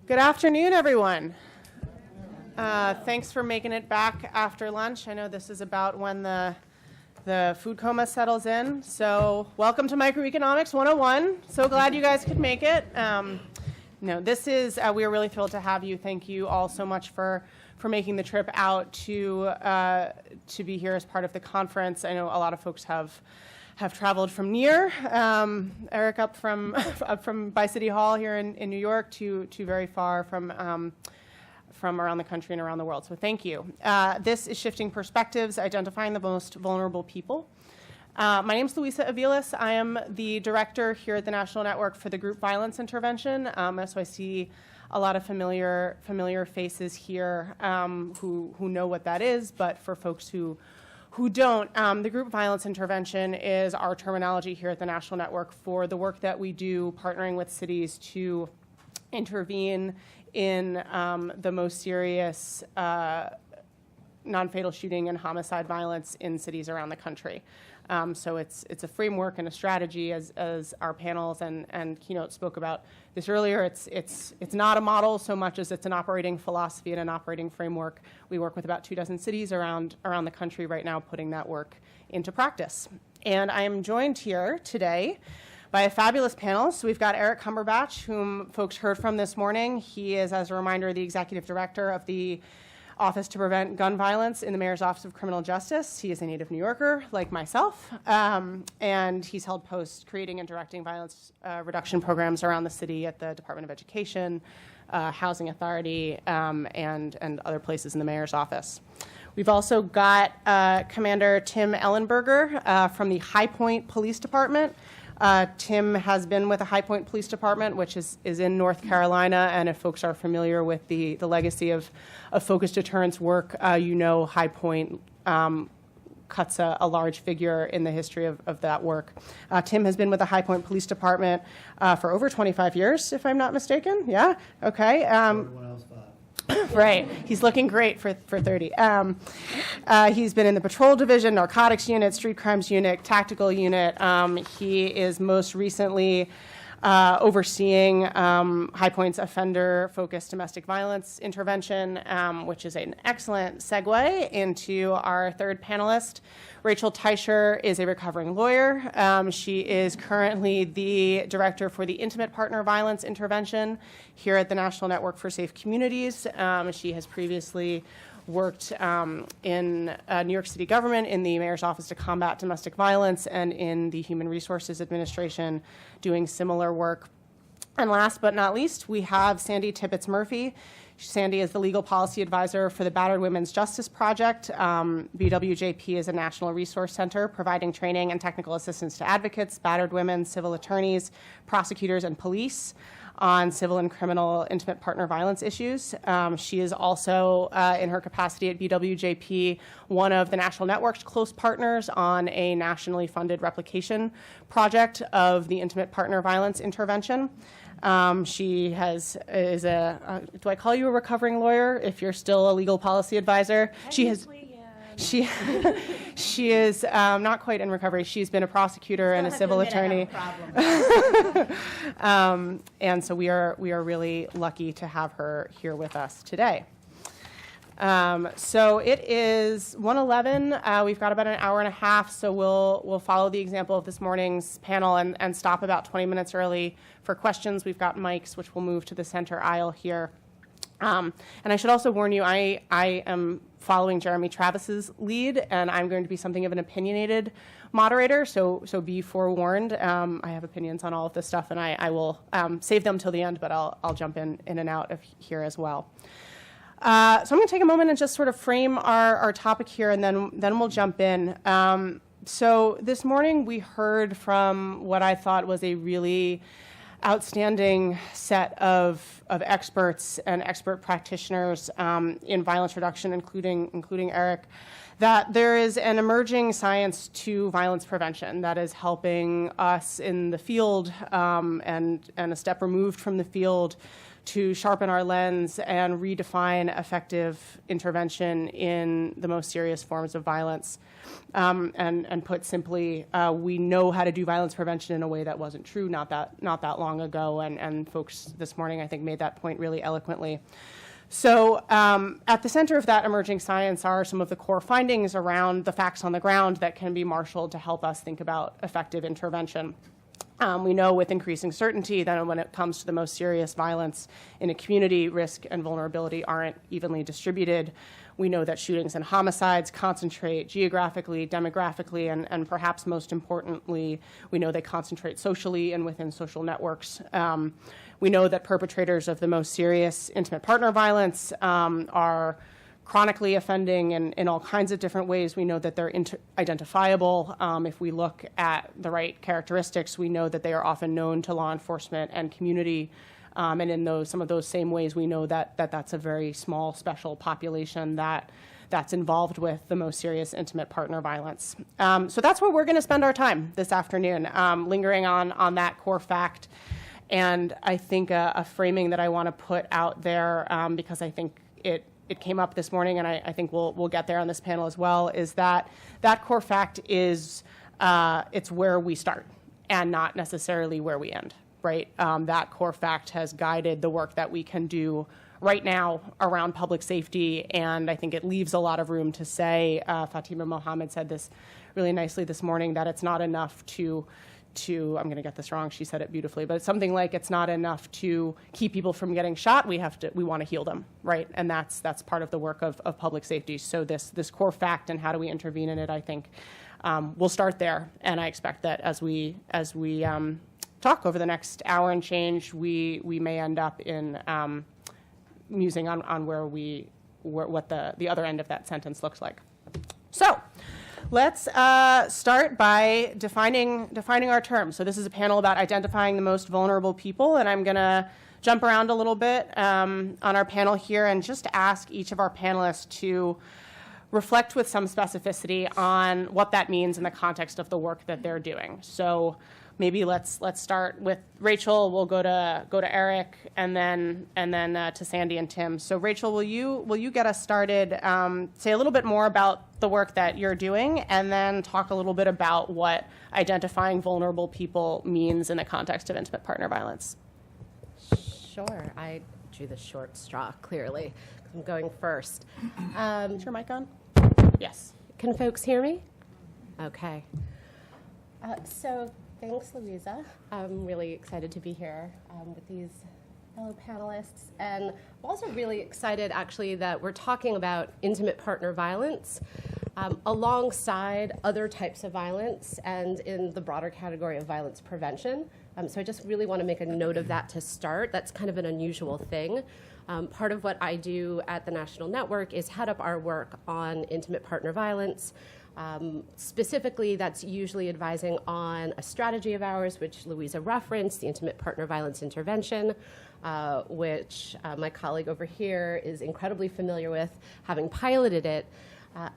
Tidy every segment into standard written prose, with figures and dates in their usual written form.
Good afternoon, everyone. Thanks for making it back after lunch. I know this is about when the food coma settles in. So welcome to Microeconomics 101. So glad you guys could make it. This is, we are really thrilled to have you. Thank you all so much for making the trip out to be here as part of the conference. I know a lot of folks have traveled from near, Eric up from by City Hall here in New York to very far from around the country and around the world. So thank you. This is Shifting Perspectives, Identifying the Most Vulnerable People. My name is Louisa Aviles. I am the director here at the National Network for the Group Violence Intervention. So I see a lot of familiar faces here who know what that is, but for folks who don't, the Group Violence Intervention is our terminology here at the National Network for the work that we do partnering with cities to intervene in the most serious non-fatal shooting and homicide violence in cities around the country. So it's a framework and a strategy, as our panels and keynote spoke about this earlier. It's not a model so much as it's an operating philosophy and an operating framework. We work with about 24 cities around the country right now, putting that work into practice. And I am joined here today by a fabulous panel. So we've got Eric Cumberbatch, whom folks heard from this morning. He is, as a reminder, the executive director of the Office to Prevent Gun Violence in the Mayor's Office of Criminal Justice. He is a native New Yorker, like myself, and he's held posts creating and directing violence reduction programs around the city at the Department of Education, Housing Authority, and other places in the Mayor's office. We've also got Commander Tim Ellenberger from the High Point Police Department. Tim has been with the High Point Police Department, which is in North Carolina, and if folks are familiar with the legacy of focused deterrence work, High Point cuts a large figure in the history of that work. Tim has been with the High Point Police Department for over 25 years, if I'm not mistaken. Yeah? Okay. Everyone else 5. Right. He's looking great for 30. He's been in the patrol division, narcotics unit, street crimes unit, tactical unit. He is most recently overseeing High Point's offender-focused domestic violence intervention, which is an excellent segue into our third panelist. Rachel Teicher is a recovering lawyer. She is currently the director for the Intimate Partner Violence Intervention here at the National Network for Safe Communities. She has previously worked in New York City government, in the Mayor's Office to Combat Domestic Violence, and in the Human Resources Administration doing similar work. And last but not least, we have Sandi Tibbetts Murphy. Sandi is the legal policy advisor for the Battered Women's Justice Project. BWJP is a national resource center providing training and technical assistance to advocates, battered women, civil attorneys, prosecutors, and police on civil and criminal intimate partner violence issues. She is also, in her capacity at BWJP, one of the National Network's close partners on a nationally funded replication project of the intimate partner violence intervention. She is do I call you a recovering lawyer if you're still a legal policy advisor? She is not quite in recovery. She's been a prosecutor and a civil attorney. And so we are really lucky to have her here with us today. So it is 1:11. We've got about an hour and a half, so we'll follow the example of this morning's panel and stop about 20 minutes early for questions. We've got mics, which will move to the center aisle here. And I should also warn you, I am following Jeremy Travis's lead, and I'm going to be something of an opinionated moderator, so be forewarned. I have opinions on all of this stuff, and I will save them till the end, but I'll jump in and out of here as well. So I'm going to take a moment and just sort of frame our topic here, and then we'll jump in. So this morning we heard from what I thought was a really outstanding set of experts and expert practitioners in violence reduction, including Eric, that there is an emerging science to violence prevention that is helping us in the field and a step removed from the field to sharpen our lens and redefine effective intervention in the most serious forms of violence. And put simply, we know how to do violence prevention in a way that wasn't true not that long ago, and folks this morning, I think, made that point really eloquently. So at the center of that emerging science are some of the core findings around the facts on the ground that can be marshaled to help us think about effective intervention. We know with increasing certainty that when it comes to the most serious violence in a community, risk and vulnerability aren't evenly distributed. We know that shootings and homicides concentrate geographically, demographically, and perhaps most importantly, we know they concentrate socially and within social networks. We know that perpetrators of the most serious intimate partner violence are chronically offending in all kinds of different ways. We know that they're identifiable. If we look at the right characteristics, we know that they are often known to law enforcement and community. And in some of those same ways, we know that that's a very small, special population that's involved with the most serious intimate partner violence. So that's where we're going to spend our time this afternoon, lingering on that core fact. And I think a framing that I want to put out there, because I think it came up this morning, and I think we'll get there on this panel as well, is that core fact is it's where we start and not necessarily where we end, right? That core fact has guided the work that we can do right now around public safety, and I think it leaves a lot of room to say, Fatima Mohammed said this really nicely this morning, that it's not enough to I'm going to get this wrong, she said it beautifully, but it's something like it's not enough to keep people from getting shot, we want to heal them, right? And that's part of the work of public safety. So this core fact and how do we intervene in it, I think we'll start there. And I expect that as we talk over the next hour and change, we may end up in musing on what the other end of that sentence looks like. So let's start by defining our terms. So this is a panel about identifying the most vulnerable people, and I'm going to jump around a little bit on our panel here and just ask each of our panelists to reflect with some specificity on what that means in the context of the work that they're doing. So maybe let's start with Rachel. We'll go to Eric, and then to Sandi and Tim. So Rachel, will you get us started? Say a little bit more about the work that you're doing, and then talk a little bit about what identifying vulnerable people means in the context of intimate partner violence. Sure. I drew the short straw, clearly. I'm going first. Is your mic on? Yes. Can folks hear me? Okay. So thanks, Louisa. I'm really excited to be here with these fellow panelists. And I'm also really excited, actually, that we're talking about intimate partner violence alongside other types of violence and in the broader category of violence prevention. So I just really want to make a note of that to start. That's kind of an unusual thing. Part of what I do at the National Network is head up our work on intimate partner violence. Specifically, that's usually advising on a strategy of ours, which Louisa referenced, the Intimate Partner Violence Intervention, which my colleague over here is incredibly familiar with, having piloted it.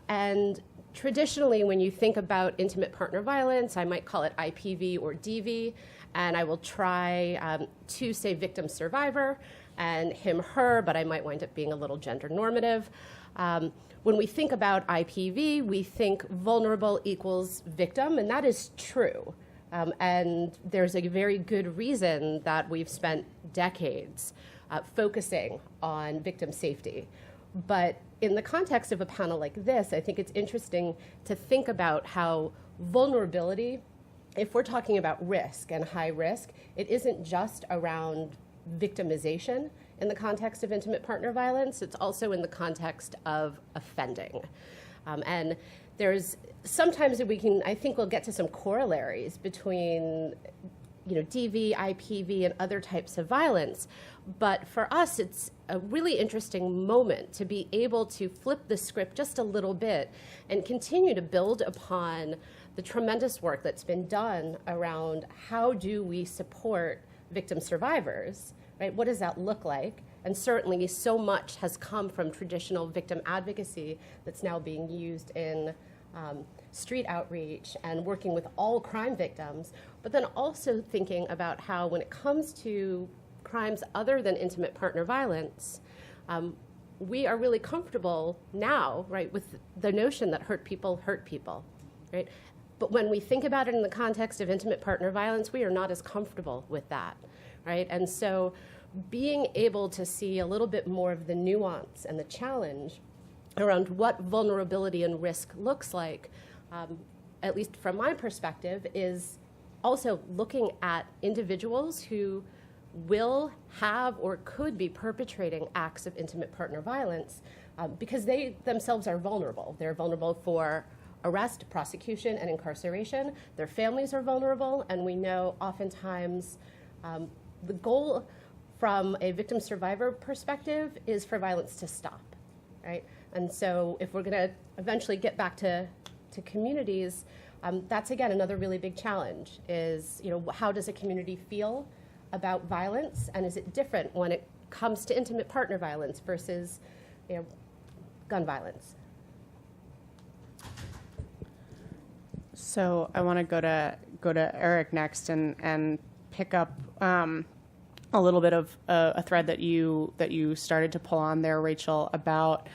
And traditionally, when you think about intimate partner violence, I might call it IPV or DV, and I will try to say victim survivor and him, her, but I might wind up being a little gender normative. When we think about IPV, we think vulnerable equals victim, and that is true. And there's a very good reason that we've spent decades focusing on victim safety. But in the context of a panel like this, I think it's interesting to think about how vulnerability, if we're talking about risk and high risk, it isn't just around victimization in the context of intimate partner violence, it's also in the context of offending. And there's sometimes I think we'll get to some corollaries between DV, IPV, and other types of violence. But for us, it's a really interesting moment to be able to flip the script just a little bit and continue to build upon the tremendous work that's been done around how do we support victim survivors, right? What does that look like? And certainly so much has come from traditional victim advocacy that's now being used in street outreach and working with all crime victims, but then also thinking about how when it comes to crimes other than intimate partner violence, we are really comfortable now, right, with the notion that hurt people, right? But when we think about it in the context of intimate partner violence, we are not as comfortable with that, right? And so being able to see a little bit more of the nuance and the challenge around what vulnerability and risk looks like, at least from my perspective, is also looking at individuals who will have or could be perpetrating acts of intimate partner violence because they themselves are vulnerable. They're vulnerable for arrest, prosecution, and incarceration. Their families are vulnerable, and we know oftentimes the goal from a victim-survivor perspective is for violence to stop, right? And so if we're going to eventually get back to communities, that's, again, another really big challenge is, how does a community feel about violence, and is it different when it comes to intimate partner violence versus, gun violence? So I want to go to Eric next and pick up a little bit of a thread that you started to pull on there, Rachel, about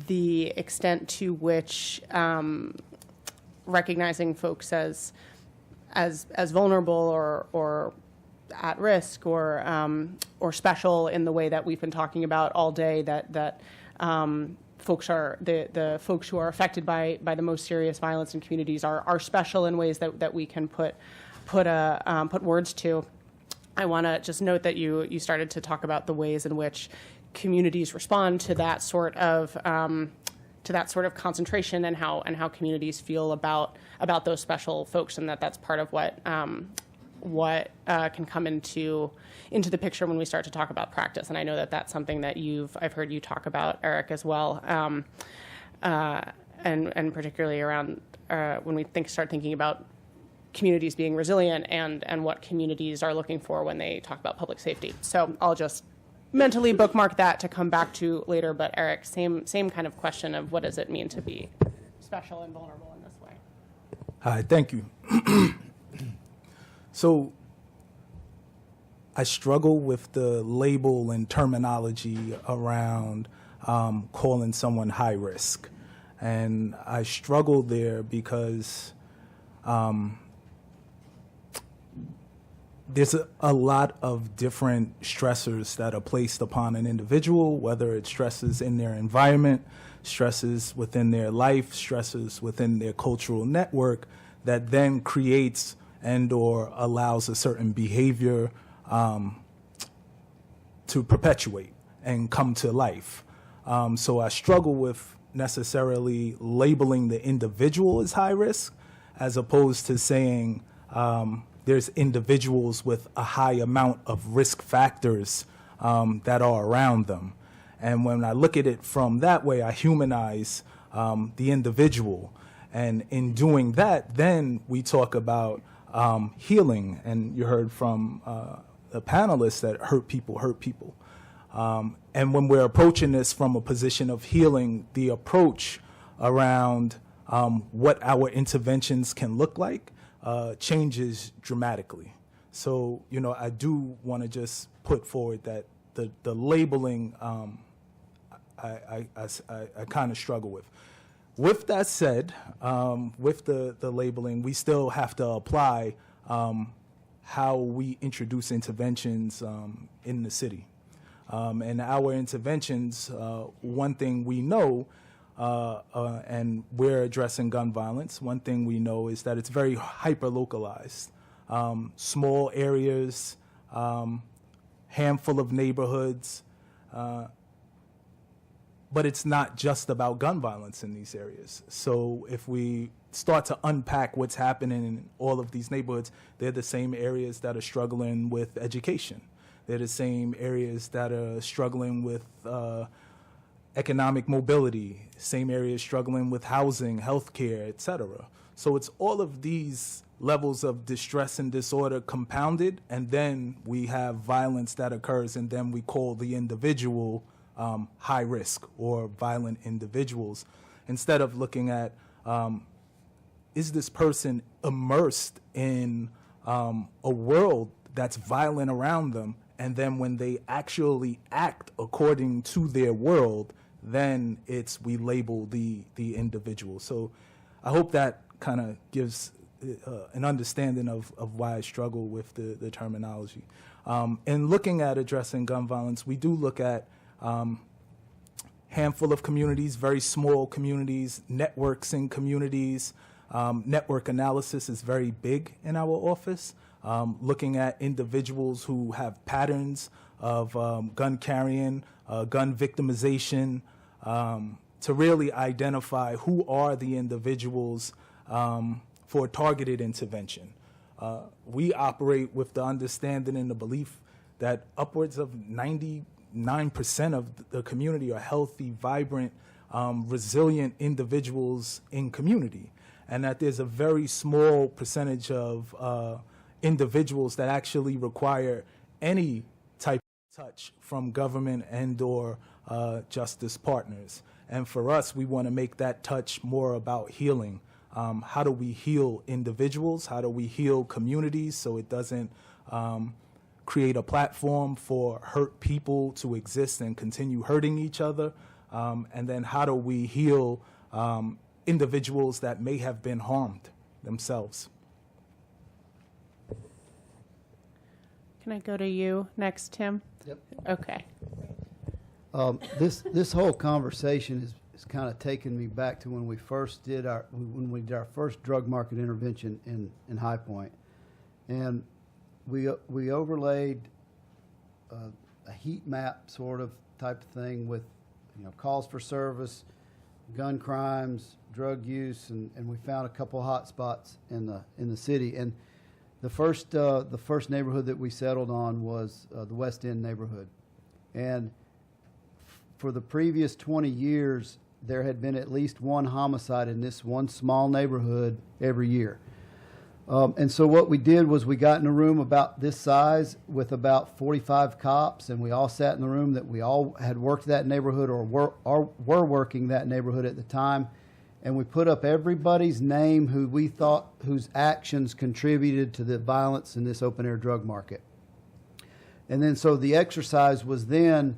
the extent to which recognizing folks as vulnerable or at risk or special in the way that we've been talking about all day, that folks are the folks who are affected by the most serious violence in communities are special in ways that we can put words to. I want to just note that you started to talk about the ways in which communities respond to that sort of concentration and how communities feel about those special folks, and that's part of what can come into the picture when we start to talk about practice. And I know that that's something that I've heard you talk about, Eric, as well, and particularly around when we start thinking about communities being resilient and what communities are looking for when they talk about public safety. So I'll just mentally bookmark that to come back to later. But Eric, same kind of question of what does it mean to be special and vulnerable in this way? Hi, thank you. So I struggle with the label and terminology around calling someone high risk. And I struggle there because there's a lot of different stressors that are placed upon an individual, whether it's stresses in their environment, stresses within their life, stresses within their cultural network, that then creates and or allows a certain behavior to perpetuate and come to life. So I struggle with necessarily labeling the individual as high risk, as opposed to saying there's individuals with a high amount of risk factors that are around them. And when I look at it from that way, I humanize the individual. And in doing that, then we talk about healing. And you heard from the panelists that hurt people. And when we're approaching this from a position of healing, the approach around what our interventions can look like changes dramatically. So, I do want to just put forward that the labeling I kind of struggle with. With that said, with the labeling, we still have to apply how we introduce interventions in the city. And our interventions, one thing we know, and we're addressing gun violence, one thing we know is that it's very hyper-localized. Small areas, handful of neighborhoods, but it's not just about gun violence in these areas. So if we start to unpack what's happening in all of these neighborhoods, they're the same areas that are struggling with education. They're the same areas that are struggling with economic mobility, same areas struggling with housing, healthcare, et cetera. So it's all of these levels of distress and disorder compounded, and then we have violence that occurs, and then we call the individual high risk or violent individuals, instead of looking at is this person immersed in a world that's violent around them, and then when they actually act according to their world, then we label the individual. So I hope that kind of gives an understanding of why I struggle with the terminology. In looking at addressing gun violence, we do look at handful of communities, very small communities, networks in communities. Network analysis is very big in our office, looking at individuals who have patterns of gun carrying, gun victimization, to really identify who are the individuals for targeted intervention. We operate with the understanding and the belief that upwards of 99% of the community are healthy, vibrant, resilient individuals in community, and that there's a very small percentage of individuals that actually require any type of touch from government and or justice partners. And for us, we want to make that touch more about healing. How do we heal individuals? How do we heal communities so it doesn't create a platform for hurt people to exist and continue hurting each other? And then how do we heal individuals that may have been harmed themselves? Can I go to you next, Tim? Yep. Okay. This whole conversation is kind of taking me back to when we did our first drug market intervention in High Point, and we overlaid a heat map sort of type of thing with calls for service, gun crimes, drug use, and we found a couple hot spots in the city. And the first neighborhood that we settled on was the West End neighborhood, and for the previous 20 years, there had been at least one homicide in this one small neighborhood every year. And so what we did was we got in a room about this size with about 45 cops, and we all sat in the room that we all had worked that neighborhood or were working that neighborhood at the time, and we put up everybody's name who we thought whose actions contributed to the violence in this open-air drug market. And then so the exercise was then,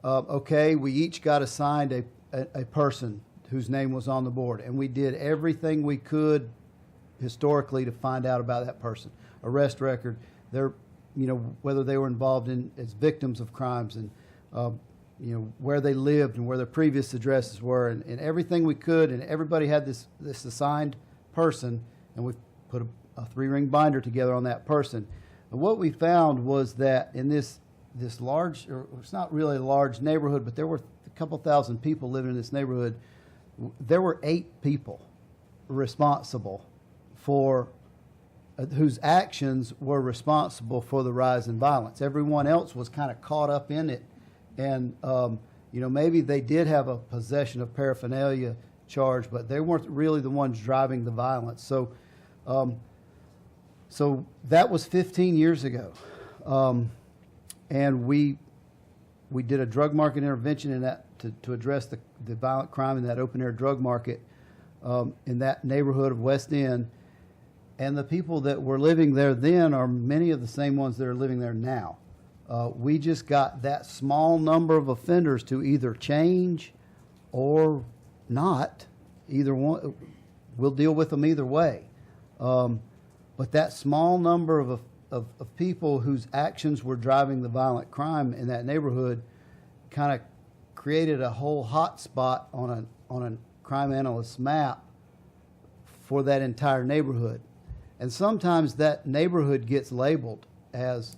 okay, we each got assigned a person whose name was on the board, and we did everything we could historically to find out about that person, arrest record, whether they were involved as victims of crimes, and where they lived and where their previous addresses were, and everything we could, and everybody had this assigned person, and we put a 3-ring binder together on that person. And what we found was that in this large, or it's not really a large neighborhood, but there were a couple thousand people living in this neighborhood. There were 8 people responsible for whose actions were responsible for the rise in violence. Everyone else was kind of caught up in it, and maybe they did have a possession of paraphernalia charge, but they weren't really the ones driving the violence. So that was 15 years ago. And we did a drug market intervention in that to address the violent crime in that open-air drug market in that neighborhood of West End. And the people that were living there then are many of the same ones that are living there now. We just got that small number of offenders to either change or not. Either one, we'll deal with them either way. But that small number of people whose actions were driving the violent crime in that neighborhood kind of created a whole hot spot on a crime analyst's map for that entire neighborhood. And sometimes that neighborhood gets labeled as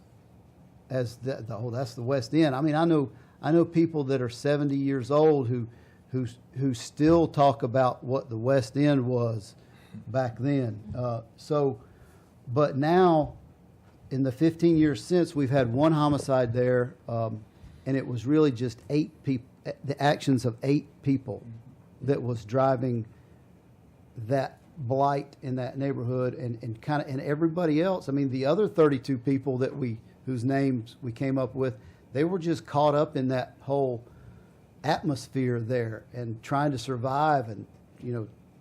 that's the West End. I mean, I know people that are 70 years old who still talk about what the West End was back then. But now, in the 15 years since, we've had one homicide there, and it was really just 8 people, the actions of 8 people that was driving that blight in that neighborhood, and everybody else. I mean, the other 32 people whose names we came up with, they were just caught up in that whole atmosphere there and trying to survive and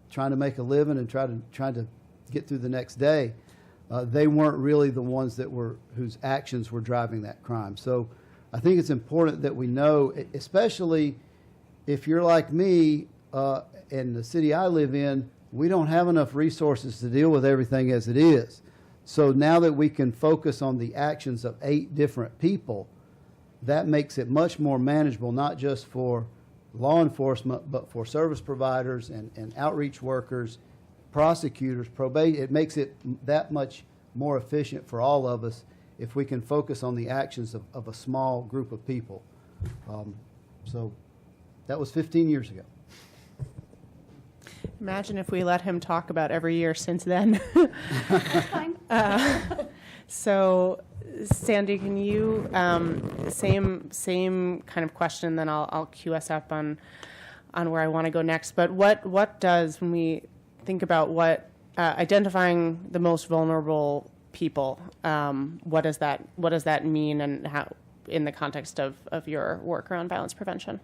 trying to make a living and trying to get through the next day. they weren't really the ones whose actions were driving that crime. So I think it's important that we know, especially if you're like me, in the city I live in, we don't have enough resources to deal with everything as it is. So now that we can focus on the actions of 8 different people, that makes it much more manageable, not just for law enforcement, but for service providers and outreach workers, prosecutors, probation. It makes it that much more efficient for all of us if we can focus on the actions of a small group of people. So that was 15 years ago. Imagine if we let him talk about every year since then. So, Sandi, can you, same kind of question, then I'll cue us up on where I want to go next. But what does, when we think about identifying the most vulnerable people, what does that mean, and how, in the context of your work around violence prevention?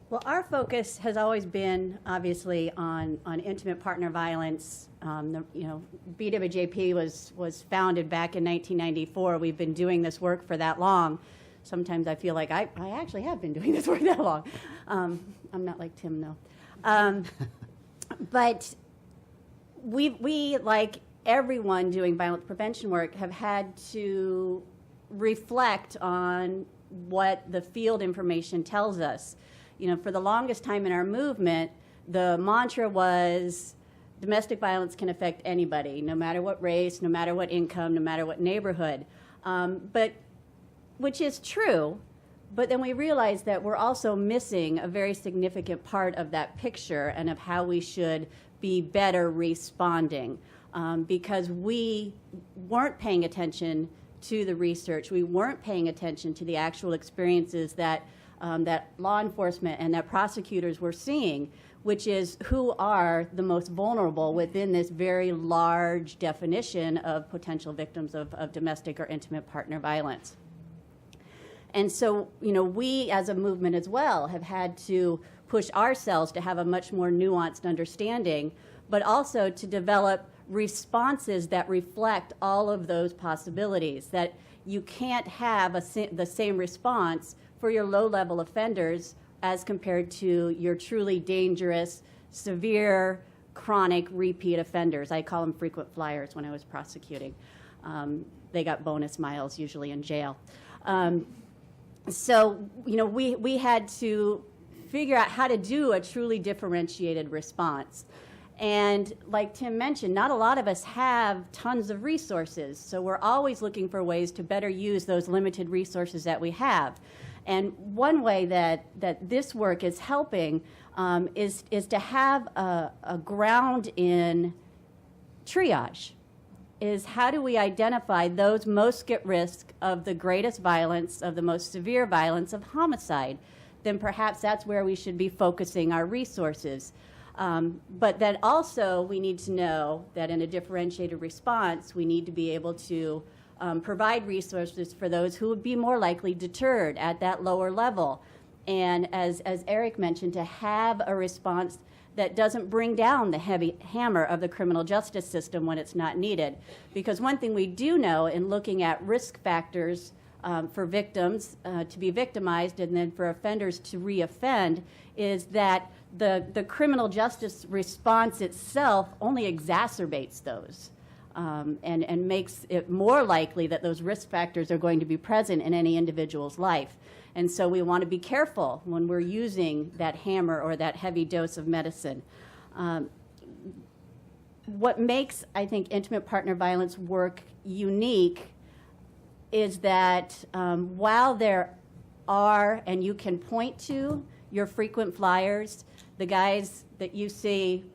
Well, our focus has always been, obviously, on intimate partner violence. BWJP was founded back in 1994. We've been doing this work for that long. Sometimes I feel like I actually have been doing this work that long. I'm not like Tim, though. But we, like everyone doing violence prevention work, have had to reflect on what the field information tells us. For the longest time in our movement, the mantra was domestic violence can affect anybody, no matter what race, no matter what income, no matter what neighborhood. Which is true, but then we realized that we're also missing a very significant part of that picture and of how we should be better responding, because we weren't paying attention to the research. We weren't paying attention to the actual experiences that law enforcement and that prosecutors were seeing, which is who are the most vulnerable within this very large definition of potential victims of domestic or intimate partner violence. And so, we as a movement as well have had to push ourselves to have a much more nuanced understanding, but also to develop responses that reflect all of those possibilities, that you can't have the same response for your low-level offenders as compared to your truly dangerous, severe, chronic repeat offenders. I call them frequent flyers when I was prosecuting. They got bonus miles, usually in jail. So, we had to figure out how to do a truly differentiated response. And like Tim mentioned, not a lot of us have tons of resources, so we're always looking for ways to better use those limited resources that we have. And one way that this work is helping is to have a ground in triage. Is how do we identify those most at risk of the greatest violence, of the most severe violence, of homicide? Then perhaps that's where we should be focusing our resources. But then also we need to know that in a differentiated response, we need to be able to provide resources for those who would be more likely deterred at that lower level. And as Eric mentioned, to have a response that doesn't bring down the heavy hammer of the criminal justice system when it's not needed. Because one thing we do know in looking at risk factors for victims to be victimized and then for offenders to reoffend is that the criminal justice response itself only exacerbates those. And makes it more likely that those risk factors are going to be present in any individual's life. And so we want to be careful when we're using that hammer or that heavy dose of medicine. What makes, I think, intimate partner violence work unique is that while there are, and you can point to your frequent flyers, the guys that you see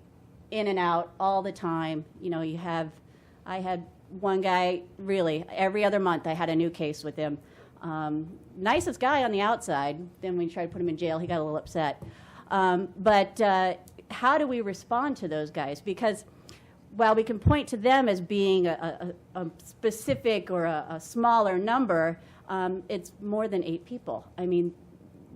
in and out all the time, I had one guy, really, every other month I had a new case with him. Nicest guy on the outside. Then when we tried to put him in jail, he got a little upset. But how do we respond to those guys? Because while we can point to them as being a specific or a smaller number, it's more than 8 people. I mean,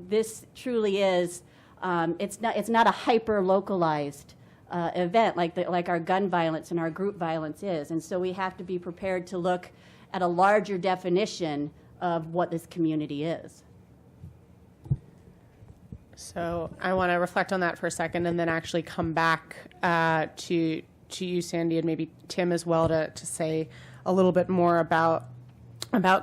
this truly is, it's not a hyper-localized event like our gun violence and our group violence is. And so we have to be prepared to look at a larger definition of what this community is. So I want to reflect on that for a second and then actually come back to you, Sandi, and maybe Tim as well to say a little bit more about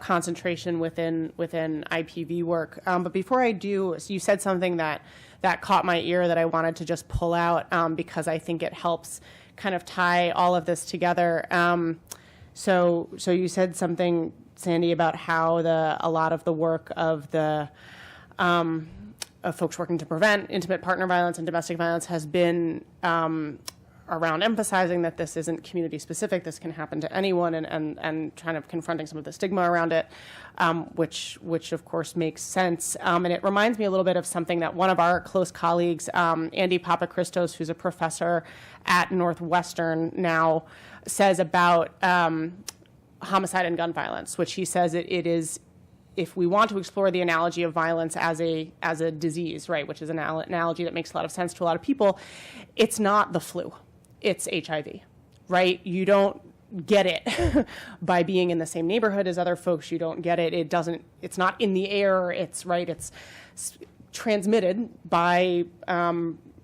concentration within IPV work. But before I do, so you said something that caught my ear that I wanted to just pull out because I think it helps kind of tie all of this together. So you said something, Sandi, about how a lot of the work of the of folks working to prevent intimate partner violence and domestic violence has been around emphasizing that this isn't community specific, this can happen to anyone, and kind of confronting some of the stigma around it, which of course makes sense. And it reminds me a little bit of something that one of our close colleagues, Andy Papachristos, who's a professor at Northwestern now, says about homicide and gun violence, which he says it is, if we want to explore the analogy of violence as a disease, right, which is an analogy that makes a lot of sense to a lot of people, it's not the flu, it's HIV, right? You don't get it by being in the same neighborhood as other folks. You don't get it. It's not in the air. It's transmitted by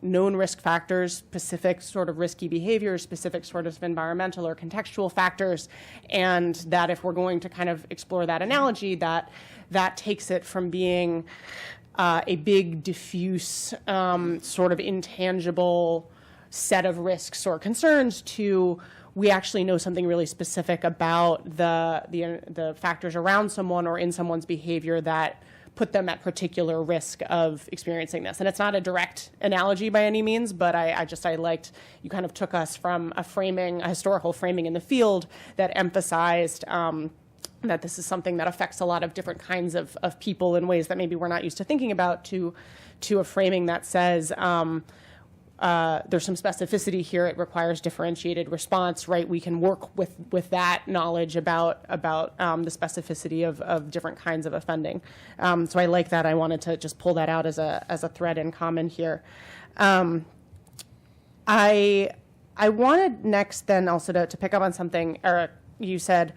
known risk factors, specific sort of risky behaviors, specific sort of environmental or contextual factors, and that if we're going to kind of explore that analogy, that takes it from being a big, diffuse, sort of intangible set of risks or concerns to we actually know something really specific about the factors around someone or in someone's behavior that put them at particular risk of experiencing this. And it's not a direct analogy by any means, but I liked, you kind of took us from a historical framing in the field that emphasized that this is something that affects a lot of different kinds of people in ways that maybe we're not used to thinking about, to a framing that says there's some specificity here. It requires differentiated response, right? We can work with that knowledge about the specificity of different kinds of offending. So I like that. I wanted to just pull that out as a thread in common here. I wanted next then also to pick up on something, Eric, you said,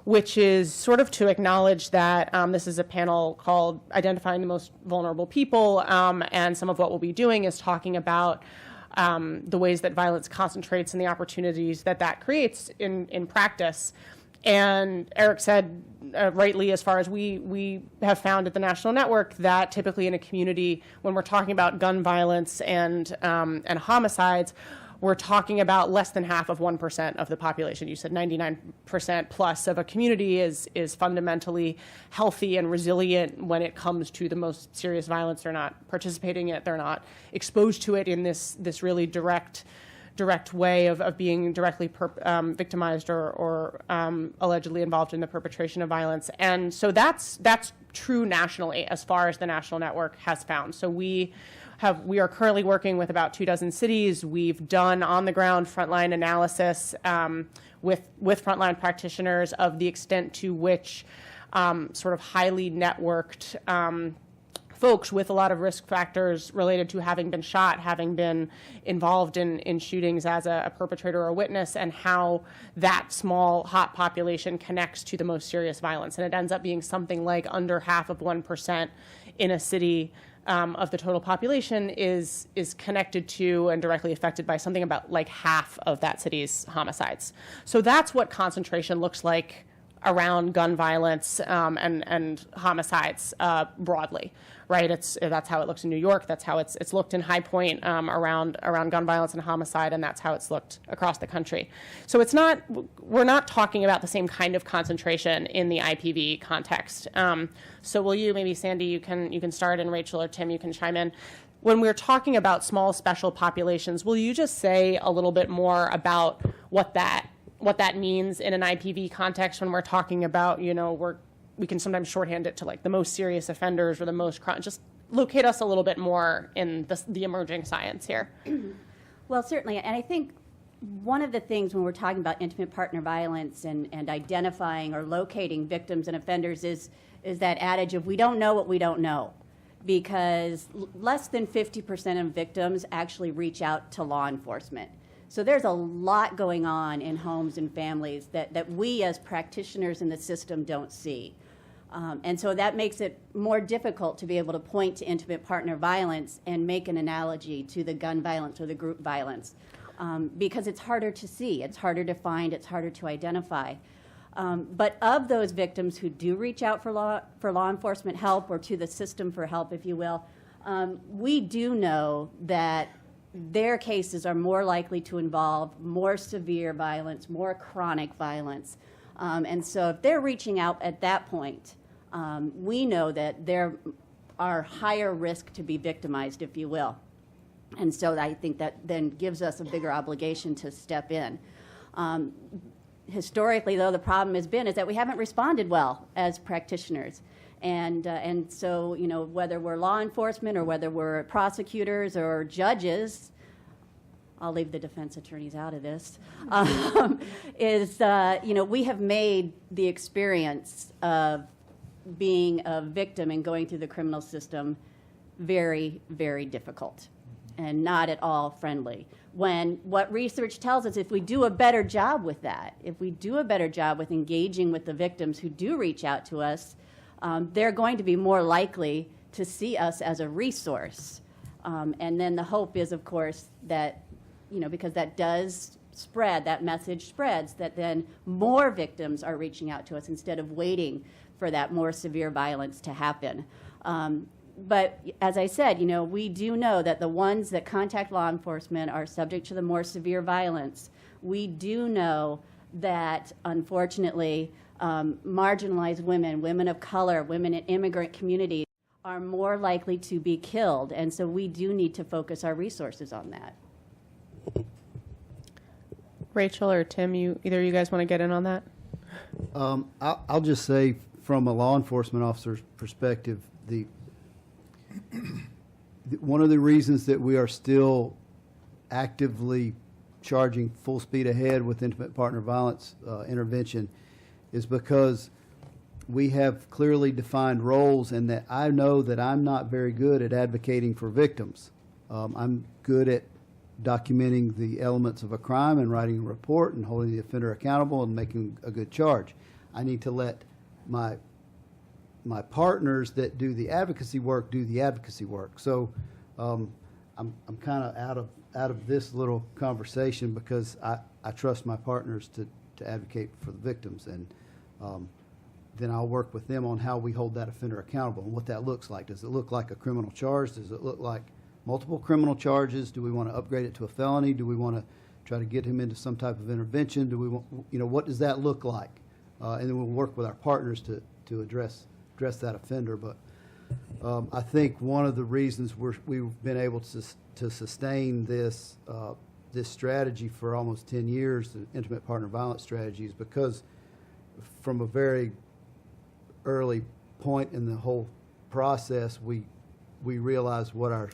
which is sort of to acknowledge that this is a panel called Identifying the Most Vulnerable People, and some of what we'll be doing is talking about the ways that violence concentrates and the opportunities that creates in practice. And Eric said, rightly, as far as we have found at the National Network, that typically in a community, when we're talking about gun violence and homicides, we're talking about less than half of 1% of the population. You said 99% plus of a community is fundamentally healthy and resilient when it comes to the most serious violence. They're not participating in it. They're not exposed to it in this really direct way of being directly victimized or allegedly involved in the perpetration of violence. And so that's true nationally as far as the National Network has found. So we are currently working with about 24 cities. We've done on-the-ground frontline analysis with frontline practitioners of the extent to which sort of highly networked folks with a lot of risk factors related to having been shot, having been involved in shootings as a perpetrator or a witness, and how that small, hot population connects to the most serious violence. And it ends up being something like under half of 1% in a city of the total population is connected to and directly affected by something about like half of that city's homicides. So that's what concentration looks like around gun violence and homicides broadly, right? That's how it looks in New York. That's how it's looked in High Point around gun violence and homicide, and that's how it's looked across the country. So we're not talking about the same kind of concentration in the IPV context. So will you, maybe Sandi, you can start, and Rachel or Tim, you can chime in. When we're talking about small special populations, will you just say a little bit more about what that means in an IPV context when we're talking about, we can sometimes shorthand it to like the most serious offenders or the most just locate us a little bit more in the emerging science here. Well, certainly, and I think one of the things when we're talking about intimate partner violence and identifying or locating victims and offenders is that adage of we don't know what we don't know. because less than 50% of victims actually reach out to law enforcement. So there's a lot going on in homes and families that we as practitioners in the system don't see. And so that makes it more difficult to be able to point to intimate partner violence and make an analogy to the gun violence or the group violence, because it's harder to see, it's harder to find, it's harder to identify. But of those victims who do reach out for law enforcement help or to the system for help, if you will, we do know that their cases are more likely to involve more severe violence, more chronic violence. And so if they're reaching out at that point, we know that there are higher risk to be victimized, if you will. And so I think that then gives us a bigger obligation to step in. Historically, though, the problem has been is that we haven't responded well as practitioners. And so, you know, whether we're law enforcement or whether we're prosecutors or judges, I'll leave the defense attorneys out of this, you know, we have made the experience of being a victim and going through the criminal system very, very difficult and not at all friendly. When what research tells us, if we do a better job with that, if we do a better job with engaging with the victims who do reach out to us, they're going to be more likely to see us as a resource. And then the hope is, of course, that, you know, because that does spread, that message spreads, that then more victims are reaching out to us instead of waiting for that more severe violence to happen. But as I said, you know, we do know that the ones that contact law enforcement are subject to the more severe violence. We do know that, unfortunately, marginalized women, women of color, women in immigrant communities are more likely to be killed. And so we do need to focus our resources on that. Rachel or Tim, either of you guys want to get in on that? I'll just say, from a law enforcement officer's perspective, one of the reasons that we are still actively charging full speed ahead with intimate partner violence intervention is because we have clearly defined roles, and that I know that I'm not very good at advocating for victims. I'm good at documenting the elements of a crime and writing a report and holding the offender accountable and making a good charge. I need to let my partners that do the advocacy work do the advocacy work. So I'm kind of out of this little conversation because I trust my partners to advocate for the victims, and then I'll work with them on how we hold that offender accountable and what that looks like. Does it look like a criminal charge? Does it look like multiple criminal charges? Do we want to upgrade it to a felony? Do we want to try to get him into some type of intervention? Do we want, you know, what does that look like? And then we'll work with our partners to address that offender. But I think one of the reasons we've been able to sustain this strategy for almost 10 years, the intimate partner violence strategy, is because from a very early point in the whole process, we realized what our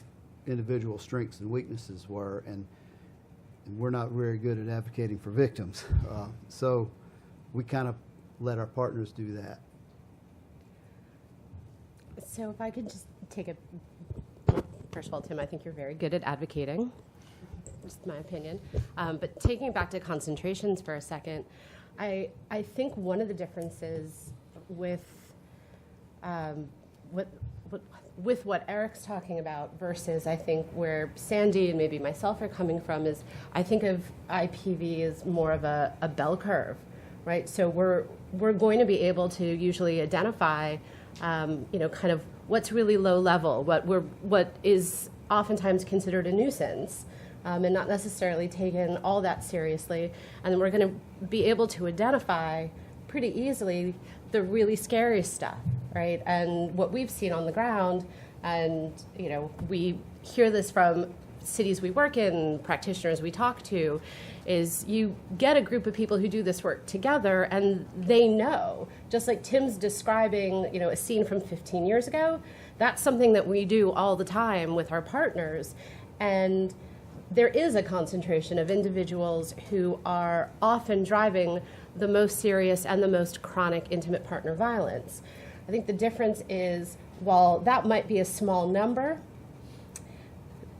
individual strengths and weaknesses were, and we're not very good at advocating for victims. So we kind of let our partners do that. So if I could just take first of all, Tim, I think you're very good at advocating, just my opinion. But taking it back to concentrations for a second, I think one of the differences with what Eric's talking about versus I think where Sandi and maybe myself are coming from is I think of IPV as more of a bell curve, right? So we're going to be able to usually identify kind of what's really low level, what is oftentimes considered a nuisance, and not necessarily taken all that seriously. And then we're going to be able to identify pretty easily the really scary stuff, right? And what we've seen on the ground, and we hear this from cities we work in, practitioners we talk to, is you get a group of people who do this work together and they know, just like Tim's describing, a scene from 15 years ago, that's something that we do all the time with our partners. And there is a concentration of individuals who are often driving the most serious and the most chronic intimate partner violence. I think the difference is, while that might be a small number,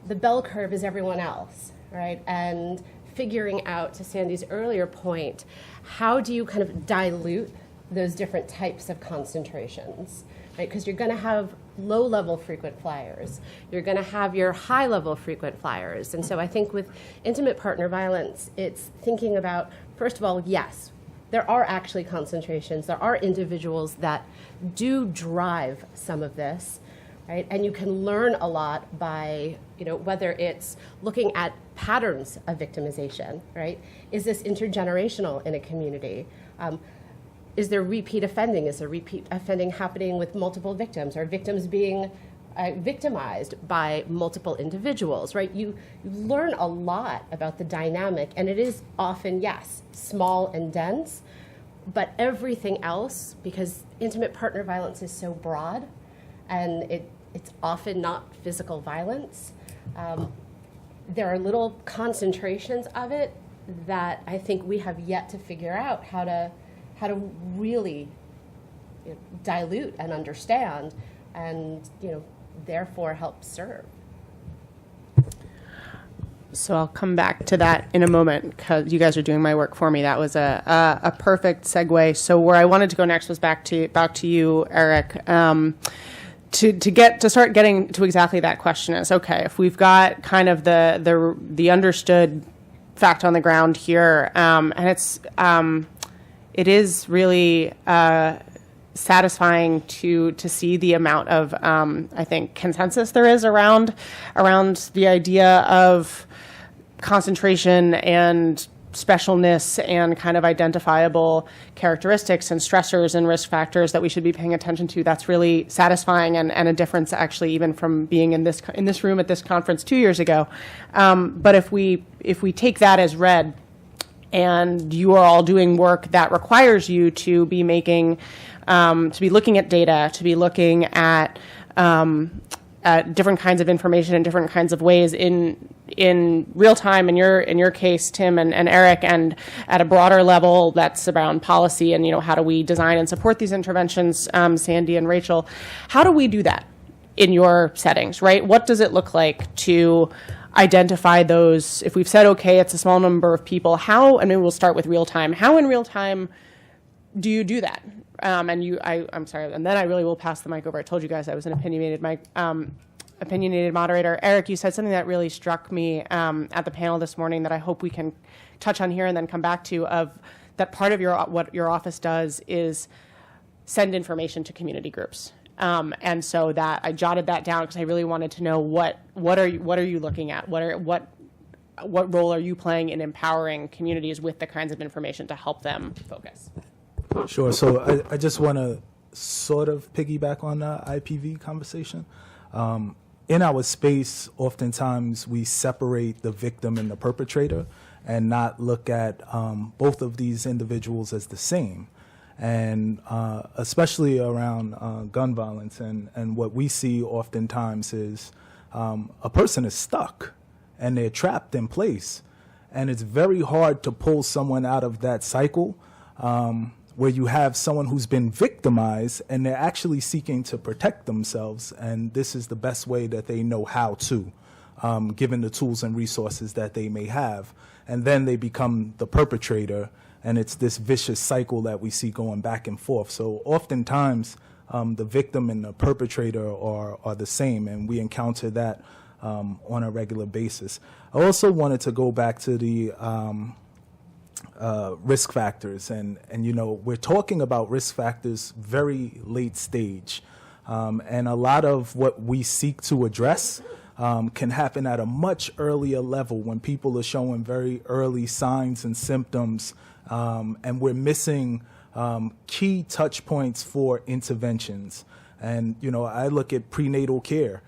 the bell curve is everyone else, right? And figuring out, to Sandy's earlier point, how do you kind of dilute those different types of concentrations, right? Because you're going to have low-level frequent flyers. You're going to have your high-level frequent flyers. And so I think with intimate partner violence, it's thinking about, first of all, yes, there are actually concentrations. There are individuals that do drive some of this, right? And you can learn a lot by, whether it's looking at patterns of victimization, right? Is this intergenerational in a community? Is there repeat offending? Is there repeat offending happening with multiple victims? Are victims being victimized by multiple individuals, right? You learn a lot about the dynamic, and it is often, yes, small and dense, but everything else, because intimate partner violence is so broad, and it's often not physical violence, there are little concentrations of it that I think we have yet to figure out how to really dilute and understand, and therefore help serve. So I'll come back to that in a moment, because you guys are doing my work for me. That was a perfect segue. So where I wanted to go next was back to you, Eric, to start getting to exactly that question. Is okay, if we've got kind of the understood fact on the ground here, and it is really satisfying to see the amount of I think consensus there is around the idea of concentration and specialness and kind of identifiable characteristics and stressors and risk factors that we should be paying attention to. That's really satisfying, and a difference actually even from being in this room at this conference 2 years ago. But if we take that as read, and you are all doing work that requires you to be making, to be looking at data, to be looking at different kinds of information in different kinds of ways in real time, in your case, Tim and Eric, and at a broader level that's around policy and how do we design and support these interventions, Sandi and Rachel, how do we do that in your settings, right? What does it look like to identify those? If we've said, okay, it's a small number of people, how, and maybe we'll start with real time, how in real time do you do that? I'm sorry, and then I really will pass the mic over. I told you guys I was an opinionated moderator. Eric, you said something that really struck me at the panel this morning that I hope we can touch on here and then come back to, of that part of what your office does is send information to community groups. And so that I jotted that down because I really wanted to know what are you looking at? What role are you playing in empowering communities with the kinds of information to help them focus? Sure. So I just want to sort of piggyback on the IPV conversation. In our space, oftentimes we separate the victim and the perpetrator and not look at both of these individuals as the same. And especially around gun violence, and what we see oftentimes is a person is stuck and they're trapped in place, and it's very hard to pull someone out of that cycle where you have someone who's been victimized and they're actually seeking to protect themselves, and this is the best way that they know how to, given the tools and resources that they may have, and then they become the perpetrator. And it's this vicious cycle that we see going back and forth. So oftentimes, the victim and the perpetrator are the same, and we encounter that on a regular basis. I also wanted to go back to the risk factors, and we're talking about risk factors very late stage, and a lot of what we seek to address can happen at a much earlier level when people are showing very early signs and symptoms. And we're missing key touch points for interventions. And, I look at prenatal care.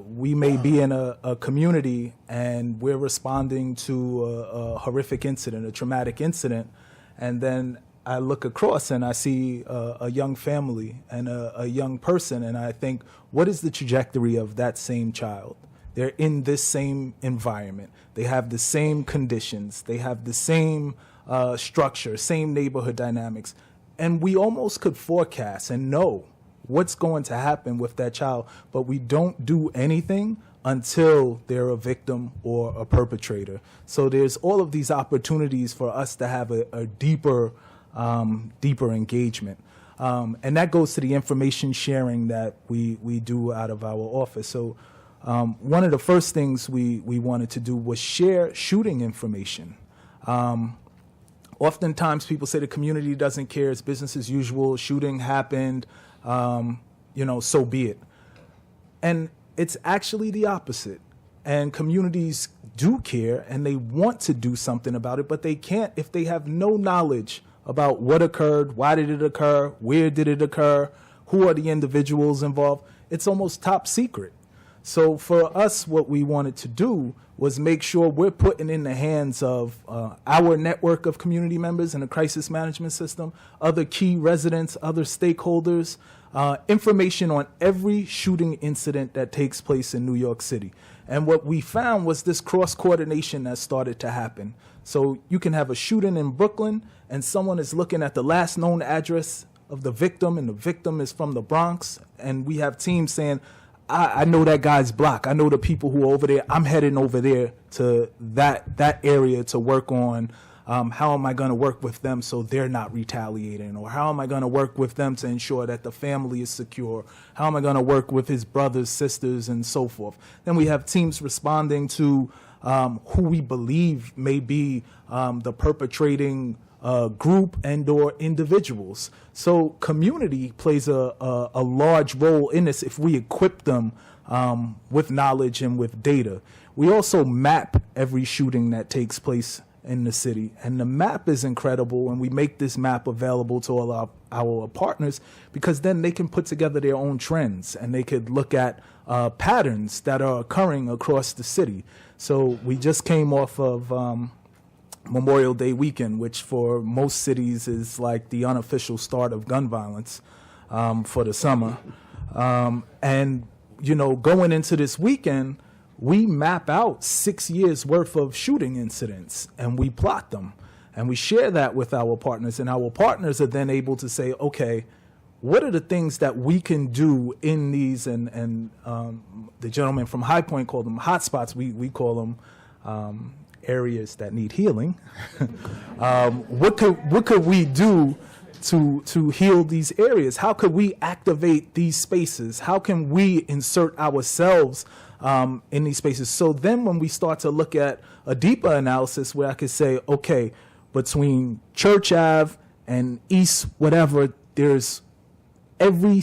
We may be in a community and we're responding to a horrific incident, a traumatic incident, and then I look across and I see a young family and a young person, and I think, what is the trajectory of that same child? They're in this same environment. They have the same conditions. They have the same structure, same neighborhood dynamics. And we almost could forecast and know what's going to happen with that child, but we don't do anything until they're a victim or a perpetrator. So there's all of these opportunities for us to have a deeper engagement. And that goes to the information sharing that we do out of our office. So one of the first things we wanted to do was share shooting information. Oftentimes people say the community doesn't care, it's business as usual, shooting happened, so be it. And it's actually the opposite. And communities do care and they want to do something about it, but they can't if they have no knowledge about what occurred, why did it occur, where did it occur, who are the individuals involved. It's almost top secret. So for us, what we wanted to do was make sure we're putting in the hands of our network of community members in the crisis management system, other key residents, other stakeholders, information on every shooting incident that takes place in New York City. And what we found was this cross-coordination that started to happen. So you can have a shooting in Brooklyn and someone is looking at the last known address of the victim and the victim is from the Bronx. And we have teams saying, I know that guy's block. I know the people who are over there. I'm heading over there to that area to work on how am I going to work with them so they're not retaliating? Or how am I going to work with them to ensure that the family is secure? How am I going to work with his brothers, sisters, and so forth? Then we have teams responding to who we believe may be the perpetrating group and or individuals. So community plays a large role in this if we equip them with knowledge and with data. We also map every shooting that takes place in the city. And the map is incredible, and we make this map available to all our partners because then they can put together their own trends and they could look at patterns that are occurring across the city. So we just came off of Memorial Day weekend, which for most cities is like the unofficial start of gun violence for the summer. And, going into this weekend, we map out 6 years worth of shooting incidents and we plot them and we share that with our partners, and our partners are then able to say, okay, what are the things that we can do in these, and the gentleman from High Point called them hotspots. We call them areas that need healing. What could we do to heal these areas? How could we activate these spaces? How can we insert ourselves in these spaces? So then when we start to look at a deeper analysis where I could say, okay, between Church Ave and East whatever, there's every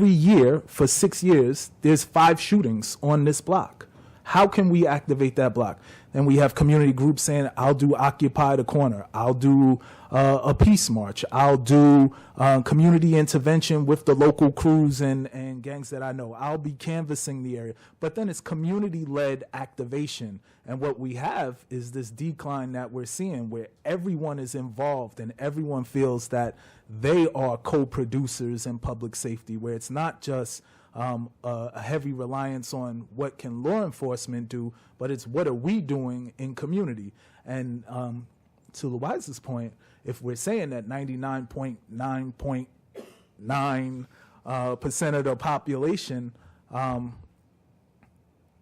year for 6 years, there's 5 shootings on this block. How can we activate that block? Then we have community groups saying, I'll do Occupy the Corner. I'll do a peace march. I'll do community intervention with the local crews and gangs that I know. I'll be canvassing the area. But then it's community-led activation. And what we have is this decline that we're seeing where everyone is involved and everyone feels that they are co-producers in public safety, where it's not just a heavy reliance on what can law enforcement do, but it's what are we doing in community. And to Louisa's point, if we're saying that 99.9% of the population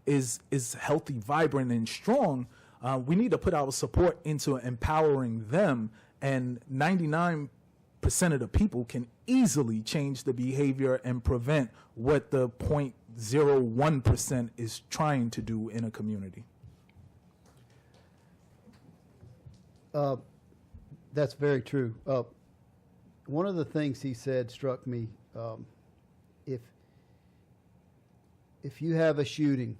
is healthy, vibrant, and strong, we need to put our support into empowering them, and 99% of the people can easily change the behavior and prevent what the 0.01% is trying to do in a community. That's very true. One of the things he said struck me. If you have a shooting